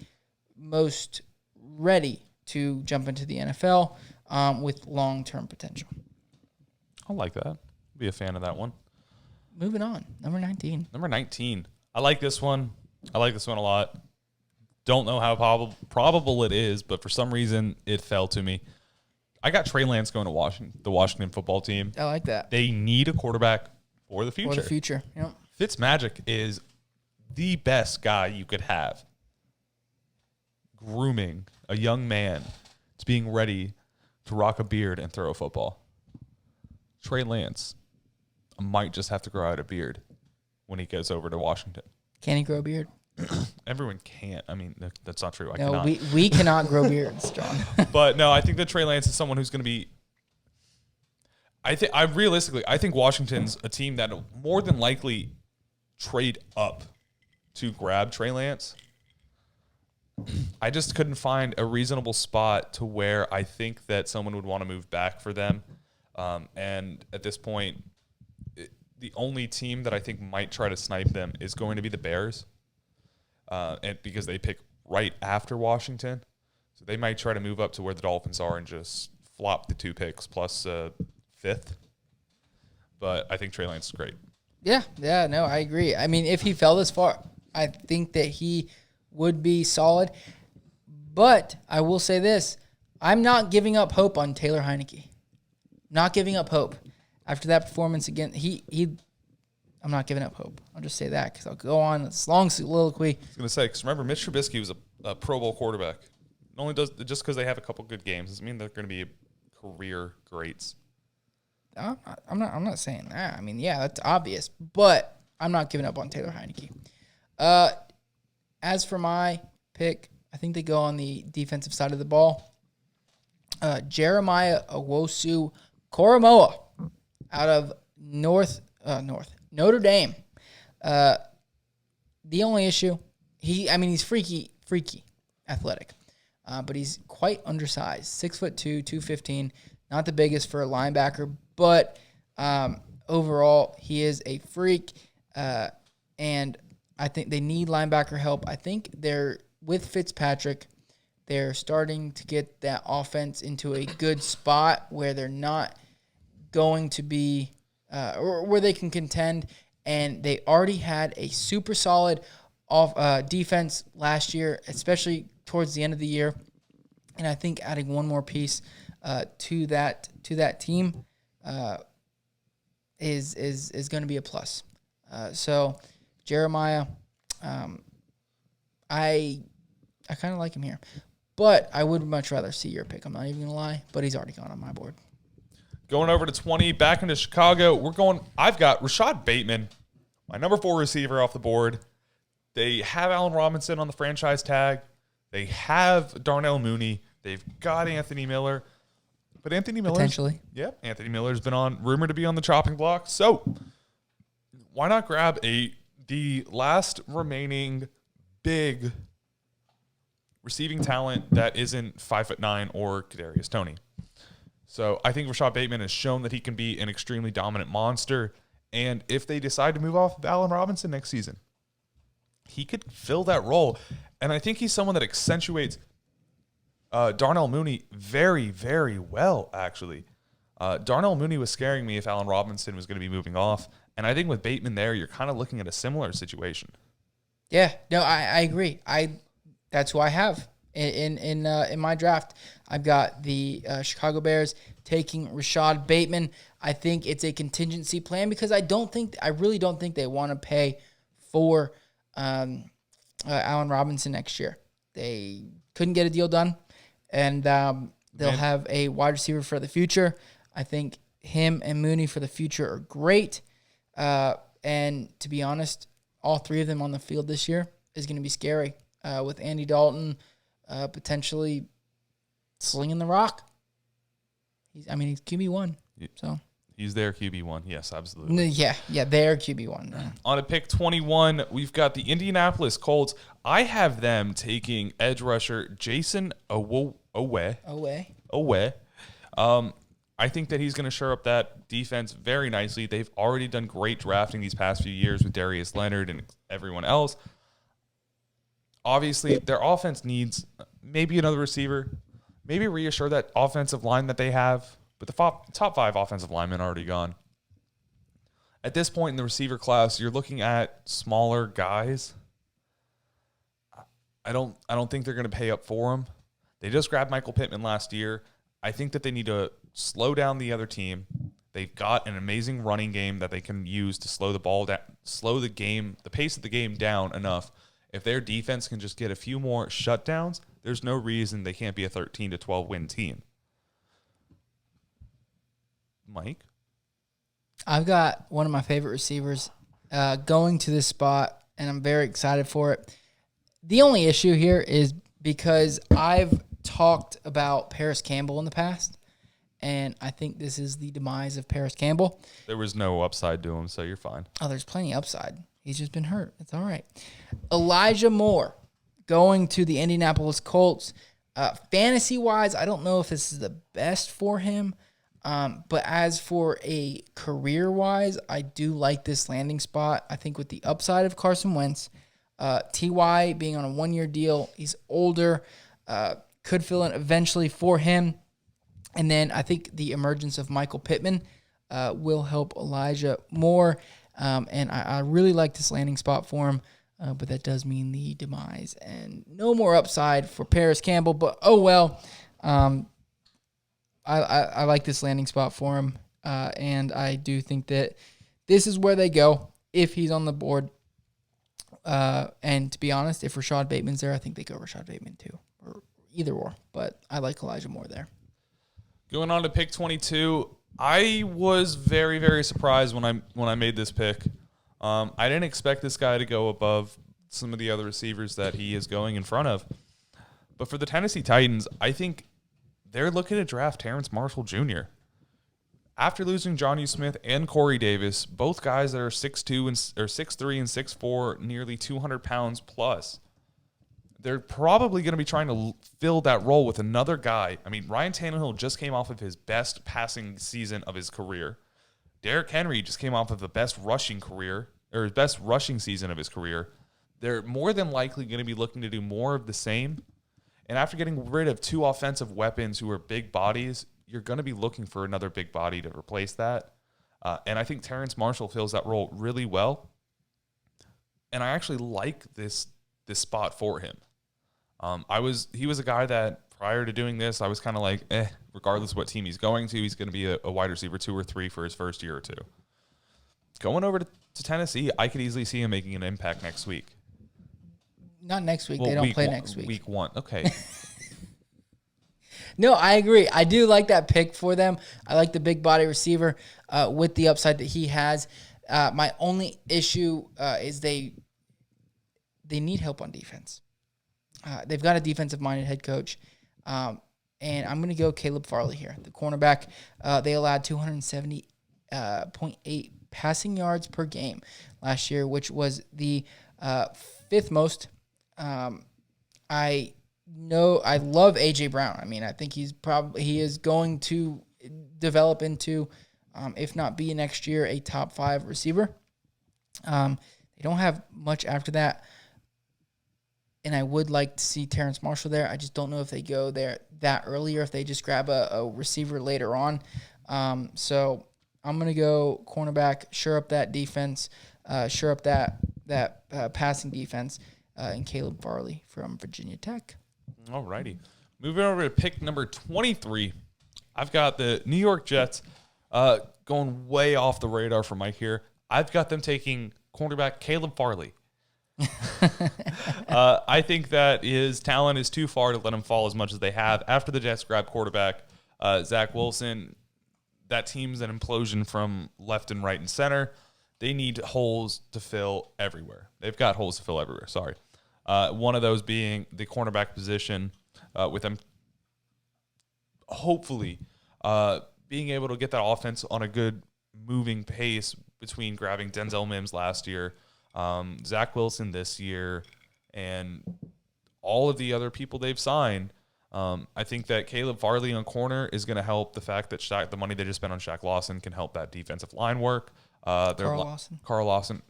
most ready to jump into the NFL with long-term potential. I like that. Be a fan of that one. Moving on, number 19. Number 19. I like this one. I like this one a lot. Don't know how probable it is, but for some reason it fell to me. I got Trey Lance going to the Washington football team. I like that. They need a quarterback for the future. Yep. Fitzmagic is the best guy you could have. Grooming a young man to being ready to rock a beard and throw a football. Trey Lance might just have to grow out a beard when he goes over to Washington. Can he grow a beard? Everyone can't. I mean, that's not true. I no, cannot. we cannot grow beards, John. But no, I think that Trey Lance is someone who's going to be. I think Washington's a team that will more than likely trade up to grab Trey Lance. I just couldn't find a reasonable spot to where I think that someone would want to move back for them. And at this point, the only team that I think might try to snipe them is going to be the Bears. And because they pick right after Washington. So they might try to move up to where the Dolphins are and just flop the 2 picks plus 5th. But I think Trey Lance is great. Yeah, no, I agree. I mean, if he fell this far, I think that he would be solid. But I will say this. I'm not giving up hope on Taylor Heineke. Not giving up hope. After that performance again, I'm not giving up hope. I'll just say that because I'll go on this long soliloquy. I was going to say, because remember, Mitch Trubisky was a Pro Bowl quarterback. It only does just because they have a couple good games doesn't mean they're going to be career greats. I'm not saying that. I mean, yeah, that's obvious, but I'm not giving up on Taylor Heineke. As for my pick, I think they go on the defensive side of the ball. Jeremiah Owusu-Koramoah out of Notre Dame. The only issue, he's freaky athletic. but he's quite undersized, 6'2", 215. Not the biggest for a linebacker, but overall he is a freak. And I think they need linebacker help. I think they're with Fitzpatrick. They're starting to get that offense into a good spot where they're not going to be, or where they can contend. And they already had a super solid defense last year, especially towards the end of the year. And I think adding one more piece to that team is going to be a plus. So Jeremiah, I kind of like him here. But I would much rather see your pick. I'm not even going to lie, but he's already gone on my board. Going over to 20, back into Chicago. I've got Rashad Bateman, my number 4 receiver off the board. They have Allen Robinson on the franchise tag. They have Darnell Mooney. They've got Anthony Miller. But Anthony Miller, potentially. Yeah, Anthony Miller's been rumored to be on the chopping block. So why not grab the last remaining big receiving talent that isn't 5'9" or Kadarius Toney? So I think Rashad Bateman has shown that he can be an extremely dominant monster. And if they decide to move off of Allen Robinson next season, he could fill that role. And I think he's someone that accentuates Darnell Mooney very, very well, actually. Darnell Mooney was scaring me if Allen Robinson was going to be moving off. And I think with Bateman there, you're kind of looking at a similar situation. Yeah, no, I agree. That's who I have in my draft. I've got the Chicago Bears taking Rashad Bateman. I think it's a contingency plan because I really don't think they want to pay for Allen Robinson next year. They couldn't get a deal done, and they'll have a wide receiver for the future. I think him and Mooney for the future are great. And to be honest, all three of them on the field this year is going to be scary. With Andy Dalton potentially slinging the rock. He's QB1. So he's their QB1. Yes, absolutely. Yeah, they're QB1. On a pick 21, we've got the Indianapolis Colts. I have them taking edge rusher Jason Owe. I think that he's going to shore up that defense very nicely. They've already done great drafting these past few years with Darius Leonard and everyone else. Obviously, their offense needs maybe another receiver, maybe reassure that offensive line that they have, but the top 5 offensive linemen are already gone. At this point in the receiver class, you're looking at smaller guys. I don't think they're going to pay up for them. They just grabbed Michael Pittman last year. I think that they need to slow down the other team. They've got an amazing running game that they can use to slow the ball down, slow the pace of the game down enough. If their defense can just get a few more shutdowns, there's no reason they can't be a 13 to 12 win team. Mike? I've got one of my favorite receivers going to this spot, and I'm very excited for it. The only issue here is because I've talked about Paris Campbell in the past, and I think this is the demise of Paris Campbell. There was no upside to him, so you're fine. Oh, there's plenty of upside. He's just been hurt. It's all right. Elijah Moore going to the Indianapolis Colts. Fantasy-wise, I don't know if this is the best for him, but as for a career-wise, I do like this landing spot. I think with the upside of Carson Wentz, T.Y. being on a 1-year deal, he's older, could fill in eventually for him. And then I think the emergence of Michael Pittman will help Elijah Moore. And I really like this landing spot for him, but that does mean the demise and no more upside for Paris Campbell. But oh well, I like this landing spot for him, and I do think that this is where they go if he's on the board. And to be honest, if Rashad Bateman's there, I think they go Rashad Bateman too, or either or. But I like Elijah Moore there. Going on to pick 22. I was very, very surprised when I made this pick. I didn't expect this guy to go above some of the other receivers that he is going in front of. But for the Tennessee Titans, I think they're looking to draft Terrence Marshall Jr. After losing Jonnu Smith and Corey Davis, both guys that are 6'3" and 6'4", nearly 200 pounds plus, They're probably going to be trying to fill that role with another guy. I mean, Ryan Tannehill just came off of his best passing season of his career. Derrick Henry just came off of the best rushing season of his career. They're more than likely going to be looking to do more of the same. And after getting rid of 2 offensive weapons who are big bodies, you're going to be looking for another big body to replace that. And I think Terrence Marshall fills that role really well. And I actually like this spot for him. He was a guy that prior to doing this, I was kind of like, regardless of what team he's going to, he's going to be a wide receiver 2 or 3 for his first year or 2. Going over to Tennessee, I could easily see him making an impact next week. Not next week. Well, they don't play next week. Week 1. Okay. No, I agree. I do like that pick for them. I like the big body receiver with the upside that he has. My only issue is they need help on defense. They've got a defensive-minded head coach. And I'm going to go Caleb Farley here, the cornerback. They allowed 270.8 passing yards per game last year, which was the 5th most. I love A.J. Brown. I mean, I think he is going to develop into, if not be next year, a top 5 receiver. They don't have much after that. And I would like to see Terrence Marshall there. I just don't know if they go there that early or if they just grab a receiver later on. So I'm going to go cornerback, shore up that defense, shore up that passing defense, and Caleb Farley from Virginia Tech. All righty. Moving over to pick number 23. I've got the New York Jets going way off the radar for Mike here. I've got them taking cornerback Caleb Farley. I think that his talent is too far to let him fall as much as they have. After the Jets grab quarterback Zach Wilson, that team's an implosion from left and right and center. They need holes to fill everywhere. They've got holes to fill everywhere. Sorry. One of those being the cornerback position, with them hopefully being able to get that offense on a good moving pace between grabbing Denzel Mims last year, Zach Wilson this year, and all of the other people they've signed. I think that Caleb Farley on corner is going to help the fact that the money they just spent on Shaq Lawson can help that defensive line work. Carl Lawson.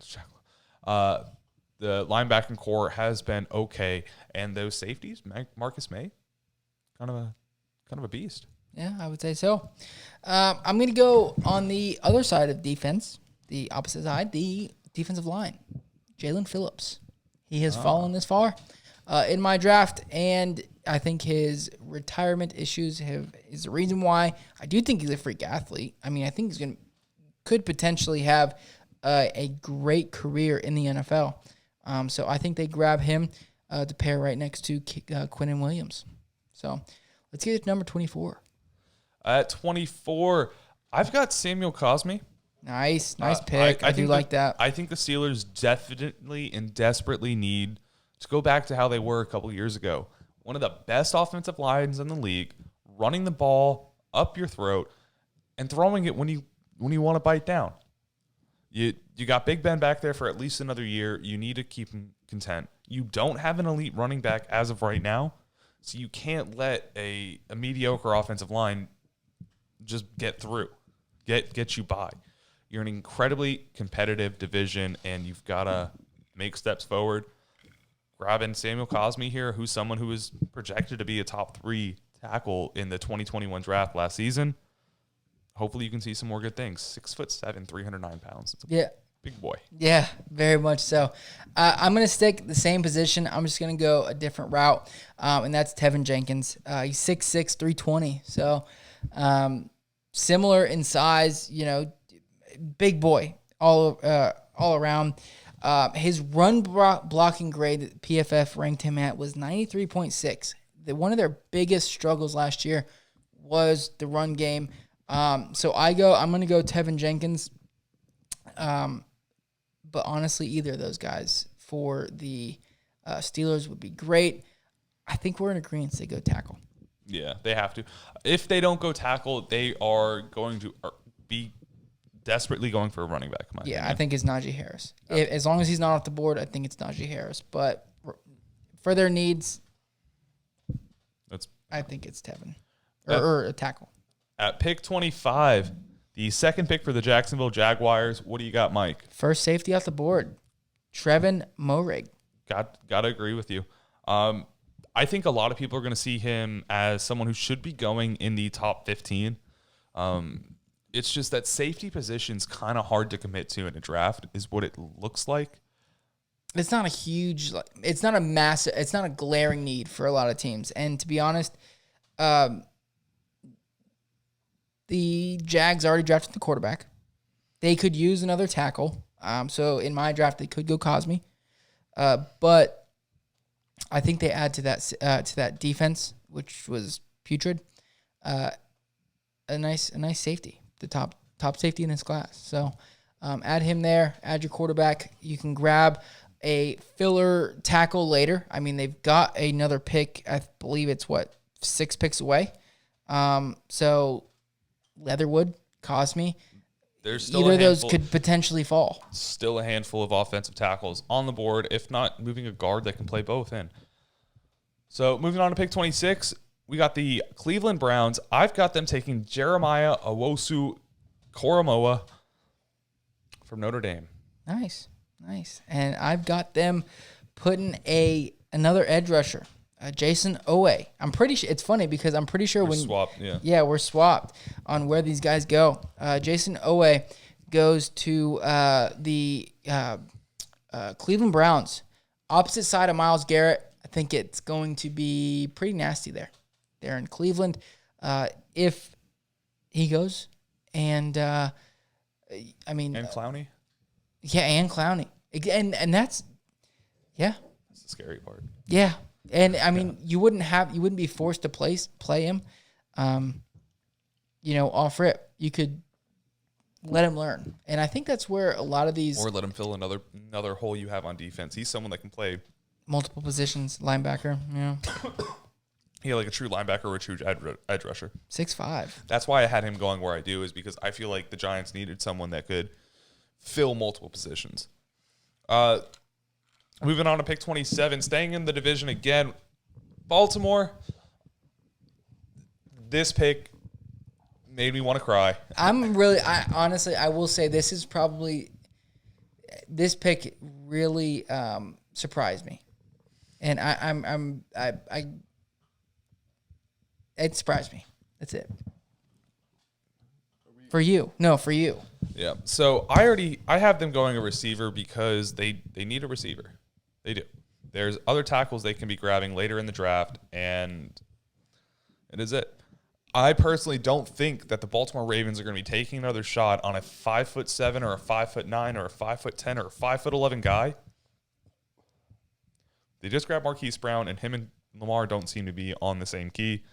The linebacking core has been okay, and those safeties, Marcus May, kind of a beast. Yeah, I would say so. I'm going to go on the other side of defense, the opposite side, the defensive line. Jalen Phillips. He has fallen this far in my draft, and I think his retirement issues is the reason why. I do think he's a freak athlete. I mean, I think could potentially have a great career in the NFL. So I think they grab him to pair right next to Quinnen Williams. So let's get to number 24. At 24, I've got Samuel Cosme. Nice pick. I do like that. I think the Steelers definitely and desperately need to go back to how they were a couple years ago. One of the best offensive lines in the league, running the ball up your throat and throwing it when you want to bite down. You got Big Ben back there for at least another year. You need to keep him content. You don't have an elite running back as of right now, so you can't let a mediocre offensive line just get through, get you by. You're an incredibly competitive division, and you've got to make steps forward. Grabbing Samuel Cosme here, who's someone who is projected to be a top 3 tackle in the 2021 draft last season. Hopefully you can see some more good things. 6'7", 309 pounds. Big boy. Yeah, very much so. I'm going to stick the same position. I'm just going to go a different route, and that's Tevin Jenkins. He's 6'6", 320. So similar in size, big boy all around. His run blocking grade that PFF ranked him at was 93.6. One of their biggest struggles last year was the run game. So I'm going to go Tevin Jenkins. But honestly, either of those guys for the Steelers would be great. I think we're in agreement they go tackle. Yeah, they have to. If they don't go tackle, they are going to be desperately going for a running back. I think it's Najee Harris. Okay. As long as he's not off the board, I think it's Najee Harris. But for their needs, That's I think it's Tevin Yep. or a tackle. at pick 25, the second pick for the Jacksonville Jaguars. What do you got, Mike? First safety off the board, Trevin Moehrig. Got to agree with you. I think a lot of people are going to see him as someone who should be going in the top 15. It's just that safety position's kind of hard to commit to in a draft, is what it looks like. It's not a huge, it's not a massive, it's not a glaring need for a lot of teams. And to be honest, the Jags already drafted the quarterback. They could use another tackle. So in my draft, they could go Cosme. But I think they add to that defense, which was putrid, a nice safety, the top safety in this class. So add him there, add your quarterback. You can grab a filler tackle later. I mean, they've got another pick. I believe it's 6 picks away. So Leatherwood, Cosme, There's still either a of those handful, could potentially fall. still a handful of offensive tackles on the board, if not moving a guard that can play both in. So moving on to pick 26, we got the Cleveland Browns. I've got them taking Jeremiah Owusu-Koramoah from Notre Dame. Nice. And I've got them putting another edge rusher, Jason Owe. I'm pretty sure it's funny because I'm pretty sure we're swapped on where these guys go. Jason Owe goes to the Cleveland Browns, opposite side of Myles Garrett. I think it's going to be pretty nasty there. They're in Cleveland. If he goes, and And Clowney. Yeah, and Clowney. And that's, yeah. That's the scary part. Yeah. And I mean, you wouldn't be forced to play him, off rip. You could let him learn. And I think that's where a lot of these, Or let him fill another hole you have on defense. He's someone that can play multiple positions, linebacker, Yeah, like a true linebacker or a true edge rusher. 6'5". That's why I had him going where I do, is because I feel like the Giants needed someone that could fill multiple positions. Moving on to pick 27, staying in the division again, Baltimore. This pick made me want to cry. Honestly, I will say this pick really surprised me, and it surprised me. That's it. For you. Yeah. So I have them going a receiver because they need a receiver. They do. There's other tackles they can be grabbing later in the draft, and it is it. I personally don't think that the Baltimore Ravens are going to be taking another shot on a 5'7" or a 5'9" or a 5'10" or a 5'11" guy. They just grabbed Marquise Brown, and him and Lamar don't seem to be on the same key.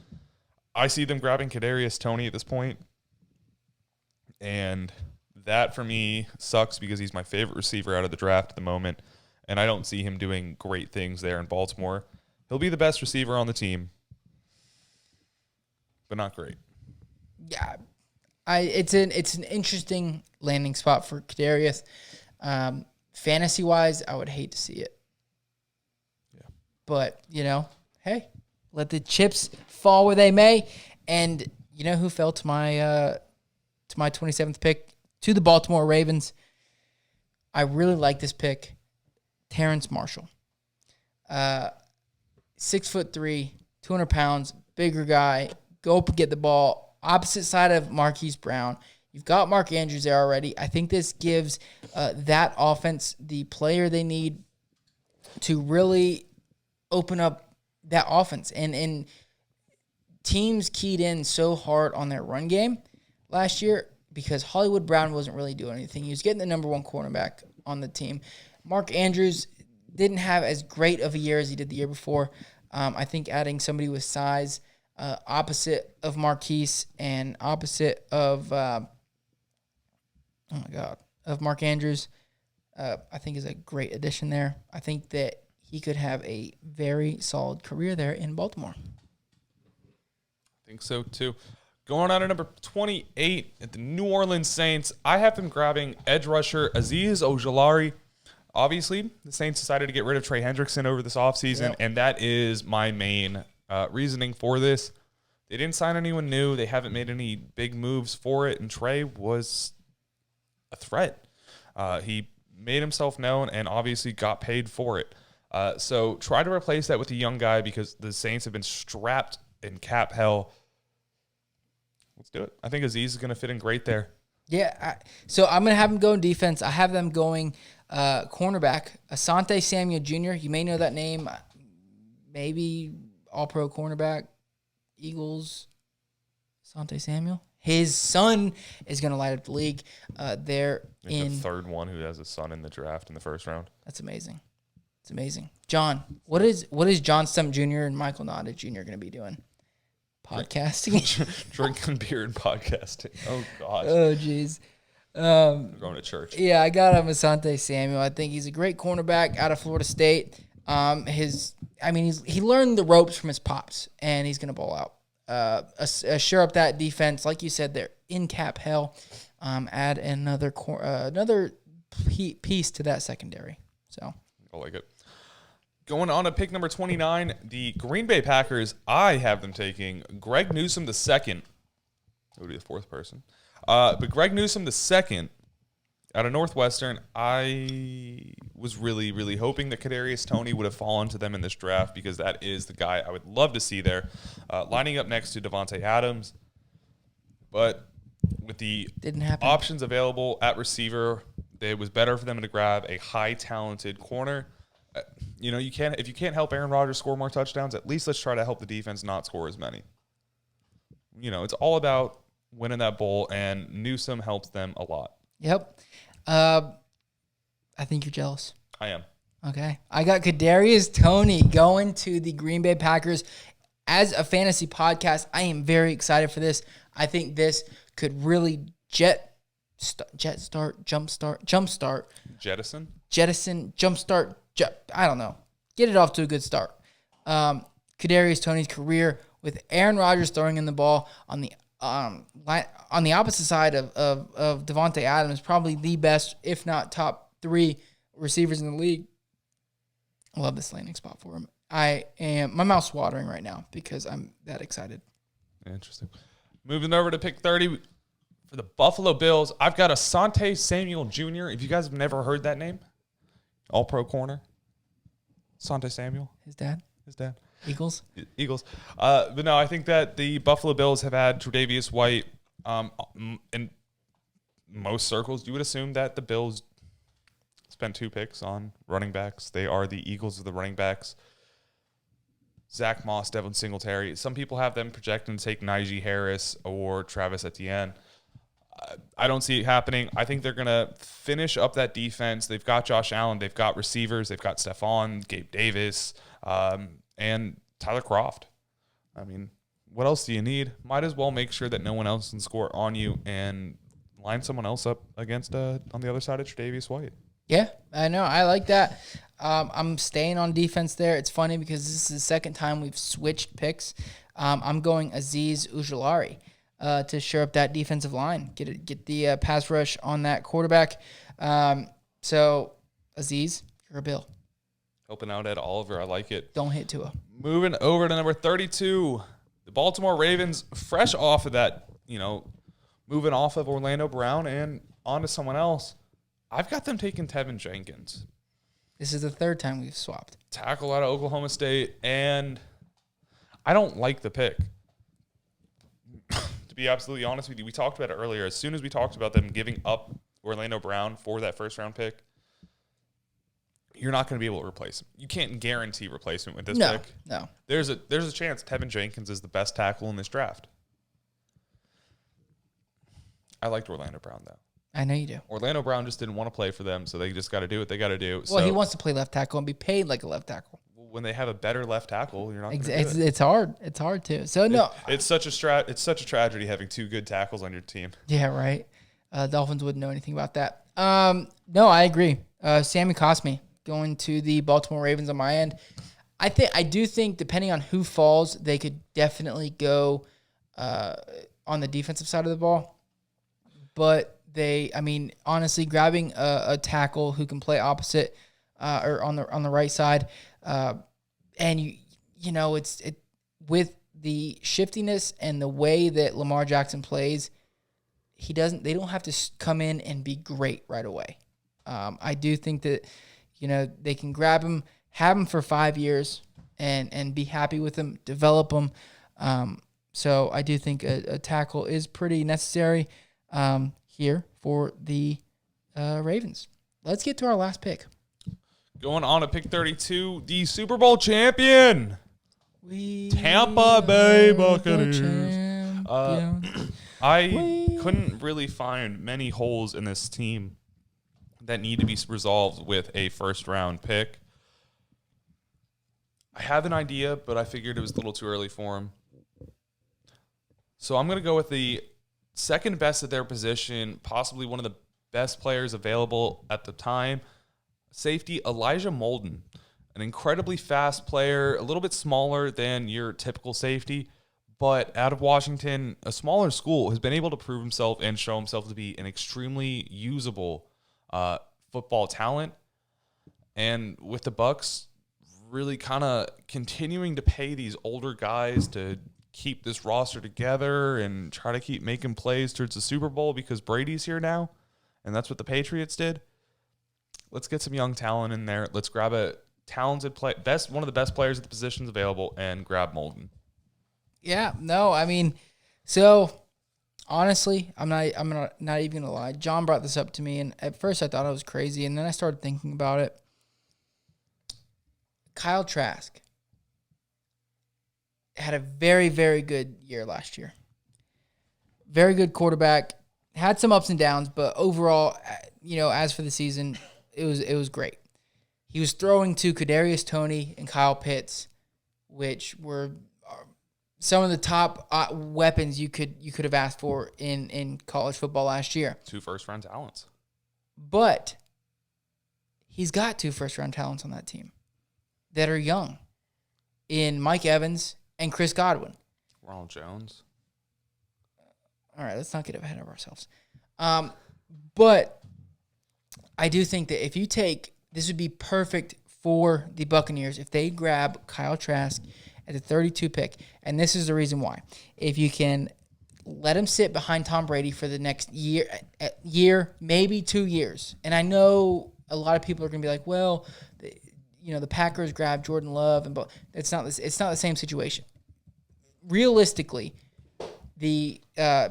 I see them grabbing Kadarius Toney at this point, and that for me sucks because he's my favorite receiver out of the draft at the moment, and I don't see him doing great things there in Baltimore. He'll be the best receiver on the team, but not great. Yeah, it's an interesting landing spot for Kadarius. Fantasy wise, I would hate to see it. Yeah, but hey, let the chips fall where they may. And you know who fell to my 27th pick, to the Baltimore Ravens. I really like this pick, Terrence Marshall. 6'3", 200 pounds, bigger guy. Go up and get the ball. Opposite side of Marquise Brown. You've got Mark Andrews there already. I think this gives that offense the player they need to really open up that offense. And teams keyed in so hard on their run game last year because Hollywood Brown wasn't really doing anything. He was getting the number one cornerback on the team. Mark Andrews didn't have as great of a year as he did the year before. I think adding somebody with size opposite of Marquise and opposite of of Mark Andrews, I think is a great addition there. I think that he could have a very solid career there in Baltimore. I think so too. Going on to number 28 at the New Orleans Saints, I have them grabbing edge rusher Azeez Ojulari. obviously, the Saints decided to get rid of Trey Hendrickson over this offseason, and that is my main reasoning for this. They didn't sign anyone new. They haven't made any big moves for it, and Trey was a threat. He made himself known and obviously got paid for it. So try to replace that with a young guy because the Saints have been strapped in cap hell. Let's do it. I think Aziz is going to fit in great there. Yeah, so I'm going to have them go in defense. I have them going cornerback. Asante Samuel Jr., you may know that name. Maybe all-pro cornerback, Eagles, Asante Samuel. His son is going to light up the league. They're in the third one who has a son in the draft in the first round. That's amazing. It's amazing. John, what is John Stump Jr. and Michael Nada Jr. going to be doing? Podcasting? Drinking beer and podcasting. Oh, gosh. Oh, jeez. Going to church. Yeah, I got him Asante Samuel. I think he's a great cornerback out of Florida State. He learned the ropes from his pops, and he's going to ball out. Shore up that defense. Like you said, they're in cap hell. Add another piece to that secondary. So I like it. Going on to pick number 29, the Green Bay Packers. I have them taking Greg Newsome II. That would be the fourth person. But Greg Newsome II out of Northwestern. I was really, really hoping that Kadarius Toney would have fallen to them in this draft because that is the guy I would love to see there, lining up next to Devontae Adams. But with the options available at receiver, it was better for them to grab a high talented corner. If you can't help Aaron Rodgers score more touchdowns, at least let's try to help the defense not score as many. It's all about winning that bowl, and Newsome helps them a lot. Yep. I think you're jealous. I am. Okay. I got Kadarius Toney going to the Green Bay Packers. As a fantasy podcast, I am very excited for this. I think this could really jumpstart. I don't know. Get it off to a good start. Kadarius Toney's career with Aaron Rodgers throwing in the ball on the opposite side of Devontae Adams, probably the best, if not top 3 receivers in the league. I love this landing spot for him. My mouth's watering right now because I'm that excited. Interesting. Moving over to pick 30 for the Buffalo Bills. I've got Asante Samuel Jr. If you guys have never heard that name, all-pro corner. Asante Samuel. His dad. Eagles. But no, I think that the Buffalo Bills have had Tre'Davious White. In most circles, you would assume that the Bills spent 2 picks on running backs. They are the Eagles of the running backs. Zach Moss, Devin Singletary. Some people have them projecting to take Najee Harris or Travis Etienne. I don't see it happening. I think they're going to finish up that defense. They've got Josh Allen. They've got receivers. They've got Stephon, Gabe Davis, and Tyler Kroft. I mean, what else do you need? Might as well make sure that no one else can score on you and line someone else up against on the other side of Tre'Davious White. Yeah, I know. I like that. I'm staying on defense there. It's funny because this is the second time we've switched picks. I'm going Azeez Ujulari to shore up that defensive line, get the pass rush on that quarterback. So, Azeez, you're a Bill. Helping out Ed Oliver. I like it. Don't hit Tua. Moving over to number 32, the Baltimore Ravens, fresh off of that, moving off of Orlando Brown and onto someone else. I've got them taking Tevin Jenkins. This is the third time we've swapped. Tackle out of Oklahoma State, and I don't like the pick. To be absolutely honest with you, we talked about it earlier. As soon as we talked about them giving up Orlando Brown for that first-round pick, you're not going to be able to replace him. You can't guarantee replacement with this pick. No. There's a chance Tevin Jenkins is the best tackle in this draft. I liked Orlando Brown, though. I know you do. Orlando Brown just didn't want to play for them, so they just got to do what they got to do. Well, he wants to play left tackle and be paid like a left tackle. When they have a better left tackle, you're not going to do it. It's hard. It's hard too. So no, it's such a tragedy having 2 good tackles on your team. Yeah, right. Dolphins wouldn't know anything about that. No, I agree. Sammy Cosmi going to the Baltimore Ravens on my end. I do think depending on who falls, they could definitely go on the defensive side of the ball. But honestly, grabbing a tackle who can play opposite or on the right side, and it's with the shiftiness and the way that Lamar Jackson plays, they don't have to come in and be great right away. I do think that they can grab him, have him for 5 years, and be happy with him, develop him. So I do think a tackle is pretty necessary here for the Ravens. Let's get to our last pick. Going on to pick 32, the Super Bowl champion, Tampa Bay Buccaneers. I couldn't really find many holes in this team that need to be resolved with a first-round pick. I have an idea, but I figured it was a little too early for him. So I'm going to go with the second best at their position, possibly one of the best players available at the time, safety Elijah Molden, an incredibly fast player, a little bit smaller than your typical safety, but out of Washington, a smaller school, has been able to prove himself and show himself to be an extremely usable football talent. And with the Bucs really kind of continuing to pay these older guys to keep this roster together and try to keep making plays towards the Super Bowl because Brady's here now, and that's what the Patriots did. Let's get some young talent in there. Let's grab a talented one of the best players at the positions available, and grab Molden. Yeah, no, so honestly, I'm not even gonna lie. John brought this up to me, and at first I thought I was crazy, and then I started thinking about it. Kyle Trask had a very, very good year last year. Very good quarterback. Had some ups and downs, but overall, as for the season, it was great. He was throwing to Kadarius Toney and Kyle Pitts, which were some of the top weapons you could have asked for in college football last year. 2 first-round talents. But he's got 2 first-round talents on that team that are young in Mike Evans and Chris Godwin. Ronald Jones. All right, let's not get ahead of ourselves. But I do think that if you this would be perfect for the Buccaneers if they grab Kyle Trask at the 32 pick. And this is the reason why. If you can let him sit behind Tom Brady for the next year, maybe 2 years. And I know a lot of people are going to be like, well, the Packers grabbed Jordan Love, but it's not the same situation. Realistically, the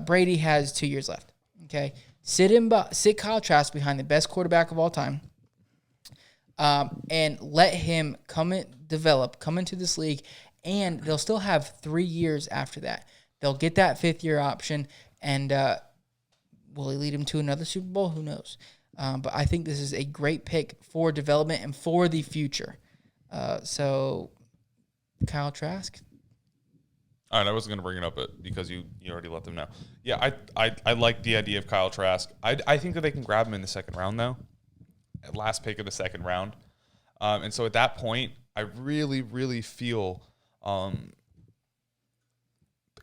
Brady has 2 years left. Okay, sit Kyle Trask behind the best quarterback of all time, and let him come into this league, and they'll still have 3 years after that. They'll get that 5th-year option, and will he lead him to another Super Bowl? Who knows? But I think this is a great pick for development and for the future. So, Kyle Trask. All right, I wasn't going to bring it up because you already let them know. Yeah, I like the idea of Kyle Trask. I think that they can grab him in the second round, though. Last pick of the second round. And so at that point, I really, really feel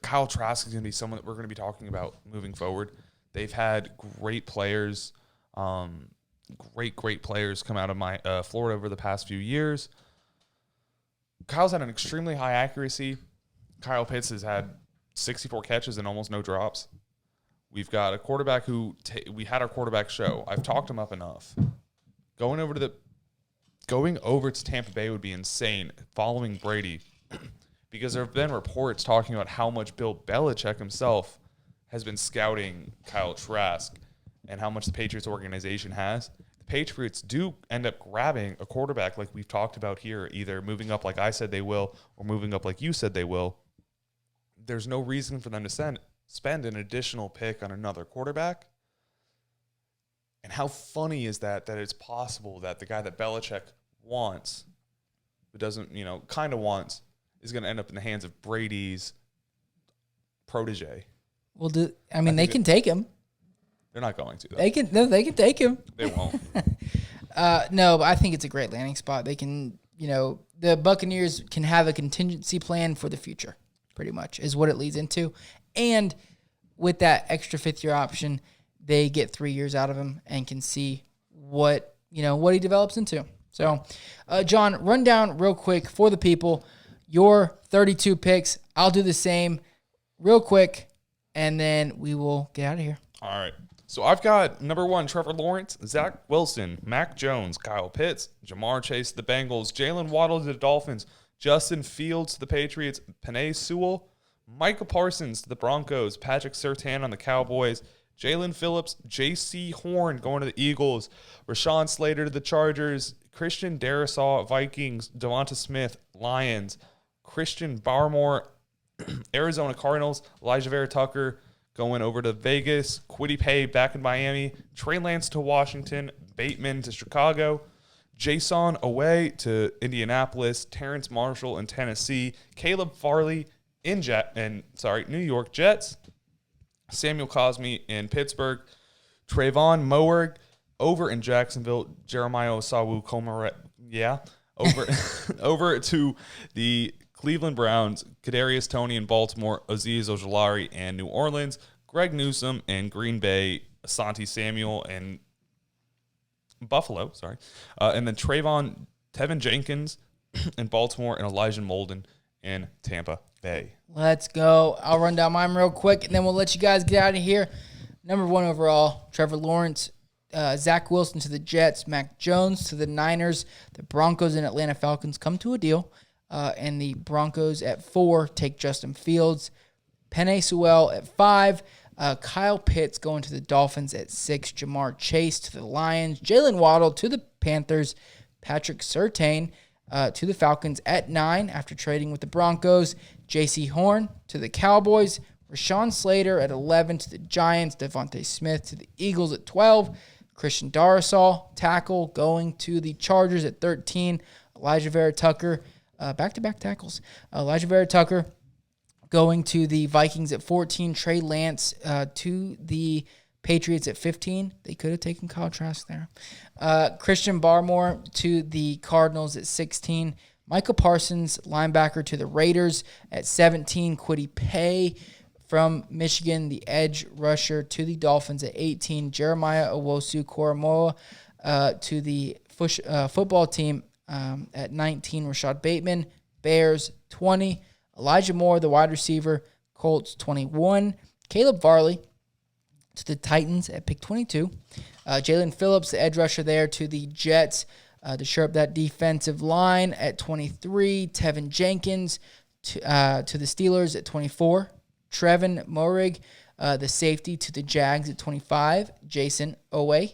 Kyle Trask is going to be someone that we're going to be talking about moving forward. They've had great players, great players come out of Florida over the past few years. Kyle's had an extremely high accuracy. Kyle Pitts has had 64 catches and almost no drops. We've got a quarterback we had our quarterback show. I've talked him up enough. Going over to Tampa Bay would be insane following Brady because there have been reports talking about how much Bill Belichick himself has been scouting Kyle Trask and how much the Patriots organization has. The Patriots do end up grabbing a quarterback like we've talked about here, either moving up like I said they will or moving up like you said they will. There's no reason for them to spend an additional pick on another quarterback. And how funny is that it's possible that the guy that Belichick wants, but doesn't, kind of wants, is going to end up in the hands of Brady's protege. Well, they can take him. They're not going to, though. They can take him. They won't. No, but I think it's a great landing spot. They can, the Buccaneers can have a contingency plan for the future, pretty much, is what it leads into. And with that extra 5th-year option, they get 3 years out of him and can see what he develops into. So, John, run down real quick for the people your 32 picks. I'll do the same real quick, and then we will get out of here. All right. So I've got number 1, Trevor Lawrence, Zach Wilson, Mac Jones, Kyle Pitts, Jamar Chase to the Bengals, Jalen Waddle to the Dolphins, Justin Fields to the Patriots, Penei Sewell, Micah Parsons to the Broncos, Patrick Surtain on the Cowboys, Jalen Phillips, J.C. Horn going to the Eagles, Rashawn Slater to the Chargers, Christian Darrisaw, Vikings, Devonta Smith, Lions, Christian Barmore, Arizona Cardinals, Elijah Vera Tucker going over to Vegas, Kwity Paye back in Miami, Trey Lance to Washington, Bateman to Chicago, Jason away to Indianapolis, Terrence Marshall in Tennessee, Caleb Farley in New York Jets, Samuel Cosme in Pittsburgh, Trayvon Mowerg over in Jacksonville, Jeremiah Osawu-Koramoah, over to the Cleveland Browns, Kadarius Toney in Baltimore, Azeez Ojulari in New Orleans, Greg Newsome in Green Bay, Asante Samuel in Buffalo, and then Tevin Jenkins in Baltimore, and Elijah Molden in Tampa Bay. Let's go. I'll run down mine real quick, and then we'll let you guys get out of here. Number 1 overall, Trevor Lawrence, Zach Wilson to the Jets, Mac Jones to the Niners, the Broncos and Atlanta Falcons come to a deal. And the Broncos at 4 take Justin Fields. Penei Sewell at 5. Kyle Pitts going to the Dolphins at 6. Jamar Chase to the Lions. Jalen Waddle to the Panthers. Patrick Surtain to the Falcons at 9 after trading with the Broncos. J.C. Horn to the Cowboys. Rashawn Slater at 11 to the Giants. Devontae Smith to the Eagles at 12. Christian Darrisaw, tackle, going to the Chargers at 13. Elijah Vera Tucker. Back-to-back tackles. Elijah Vera Tucker going to the Vikings at 14. Trey Lance to the Patriots at 15. They could have taken Kyle Trask there. Christian Barmore to the Cardinals at 16. Micah Parsons, linebacker, to the Raiders at 17. Kwity Paye from Michigan, the edge rusher, to the Dolphins at 18. Jeremiah Owusu-Koramoah to the football team at 19, Rashad Bateman, Bears, 20. Elijah Moore, the wide receiver, Colts, 21. Caleb Farley to the Titans at pick 22. Jalen Phillips, the edge rusher there, to the Jets to shore up that defensive line at 23. Tevin Jenkins to the Steelers at 24. Trevin Moehrig, the safety, to the Jags at 25. Jason Owe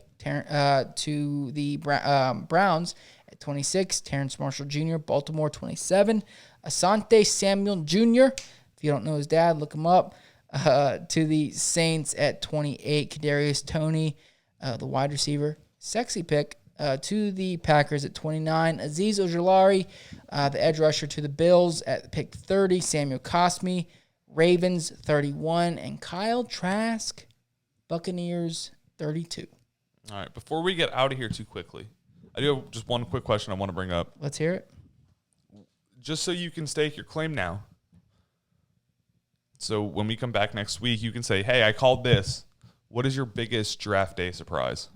to the Browns at 26, Terrence Marshall Jr., Baltimore, 27. Asante Samuel Jr., if you don't know his dad, look him up, to the Saints at 28. Kadarius Toney, the wide receiver, sexy pick, to the Packers at 29. Azeez Ojulari, the edge rusher, to the Bills at pick 30. Samuel Cosme, Ravens, 31. And Kyle Trask, Buccaneers, 32. All right, before we get out of here too quickly, I do have just one quick question I want to bring up. Let's hear it. Just so you can stake your claim now. So when we come back next week, you can say, hey, I called this. What is your biggest draft day surprise?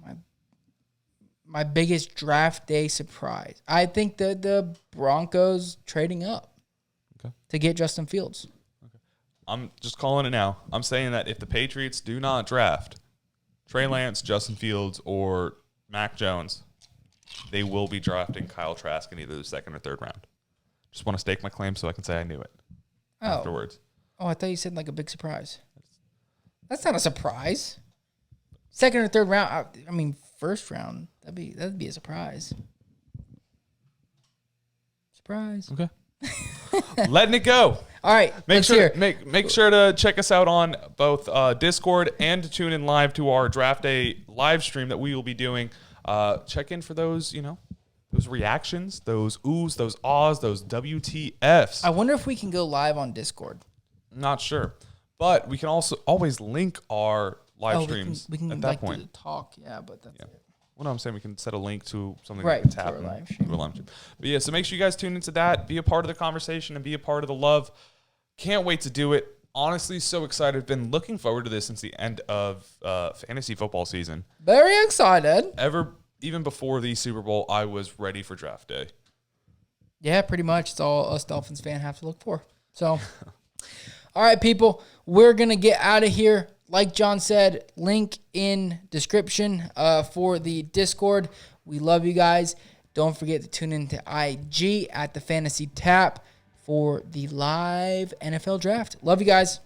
My biggest draft day surprise. I think the Broncos trading up to get Justin Fields. Okay. I'm just calling it now. I'm saying that if the Patriots do not draft Trey Lance, Justin Fields, or Mac Jones, they will be drafting Kyle Trask in either the second or third round. Just want to stake my claim so I can say I knew it afterwards. Oh, I thought you said like a big surprise. That's not a surprise. Second or third round. I mean, first round. That'd be a surprise. Surprise. Okay. Letting it go. All right. Make sure to check us out on both Discord and to tune in live to our draft day live stream that we will be doing. Check in for those, those reactions, those oohs, those ahs, those WTFs. I wonder if we can go live on Discord. Not sure, but we can also always link our live streams we can at that point. Do the talk, but that's it. Well, no, I'm saying we can set a link to something right, that's happening. Live stream. But yeah, so make sure you guys tune into that, be a part of the conversation, and be a part of the love. Can't wait to do it. honestly so excited. Been looking forward to this since the end of fantasy football season. Very excited. Even before the Super Bowl, I was ready for draft day. Yeah, pretty much. It's all us Dolphins fans have to look for. So, all right, people, we're going to get out of here. Like John said, link in description for the Discord. We love you guys. Don't forget to tune into IG at the Fantasy Tap for the live NFL draft. Love you guys.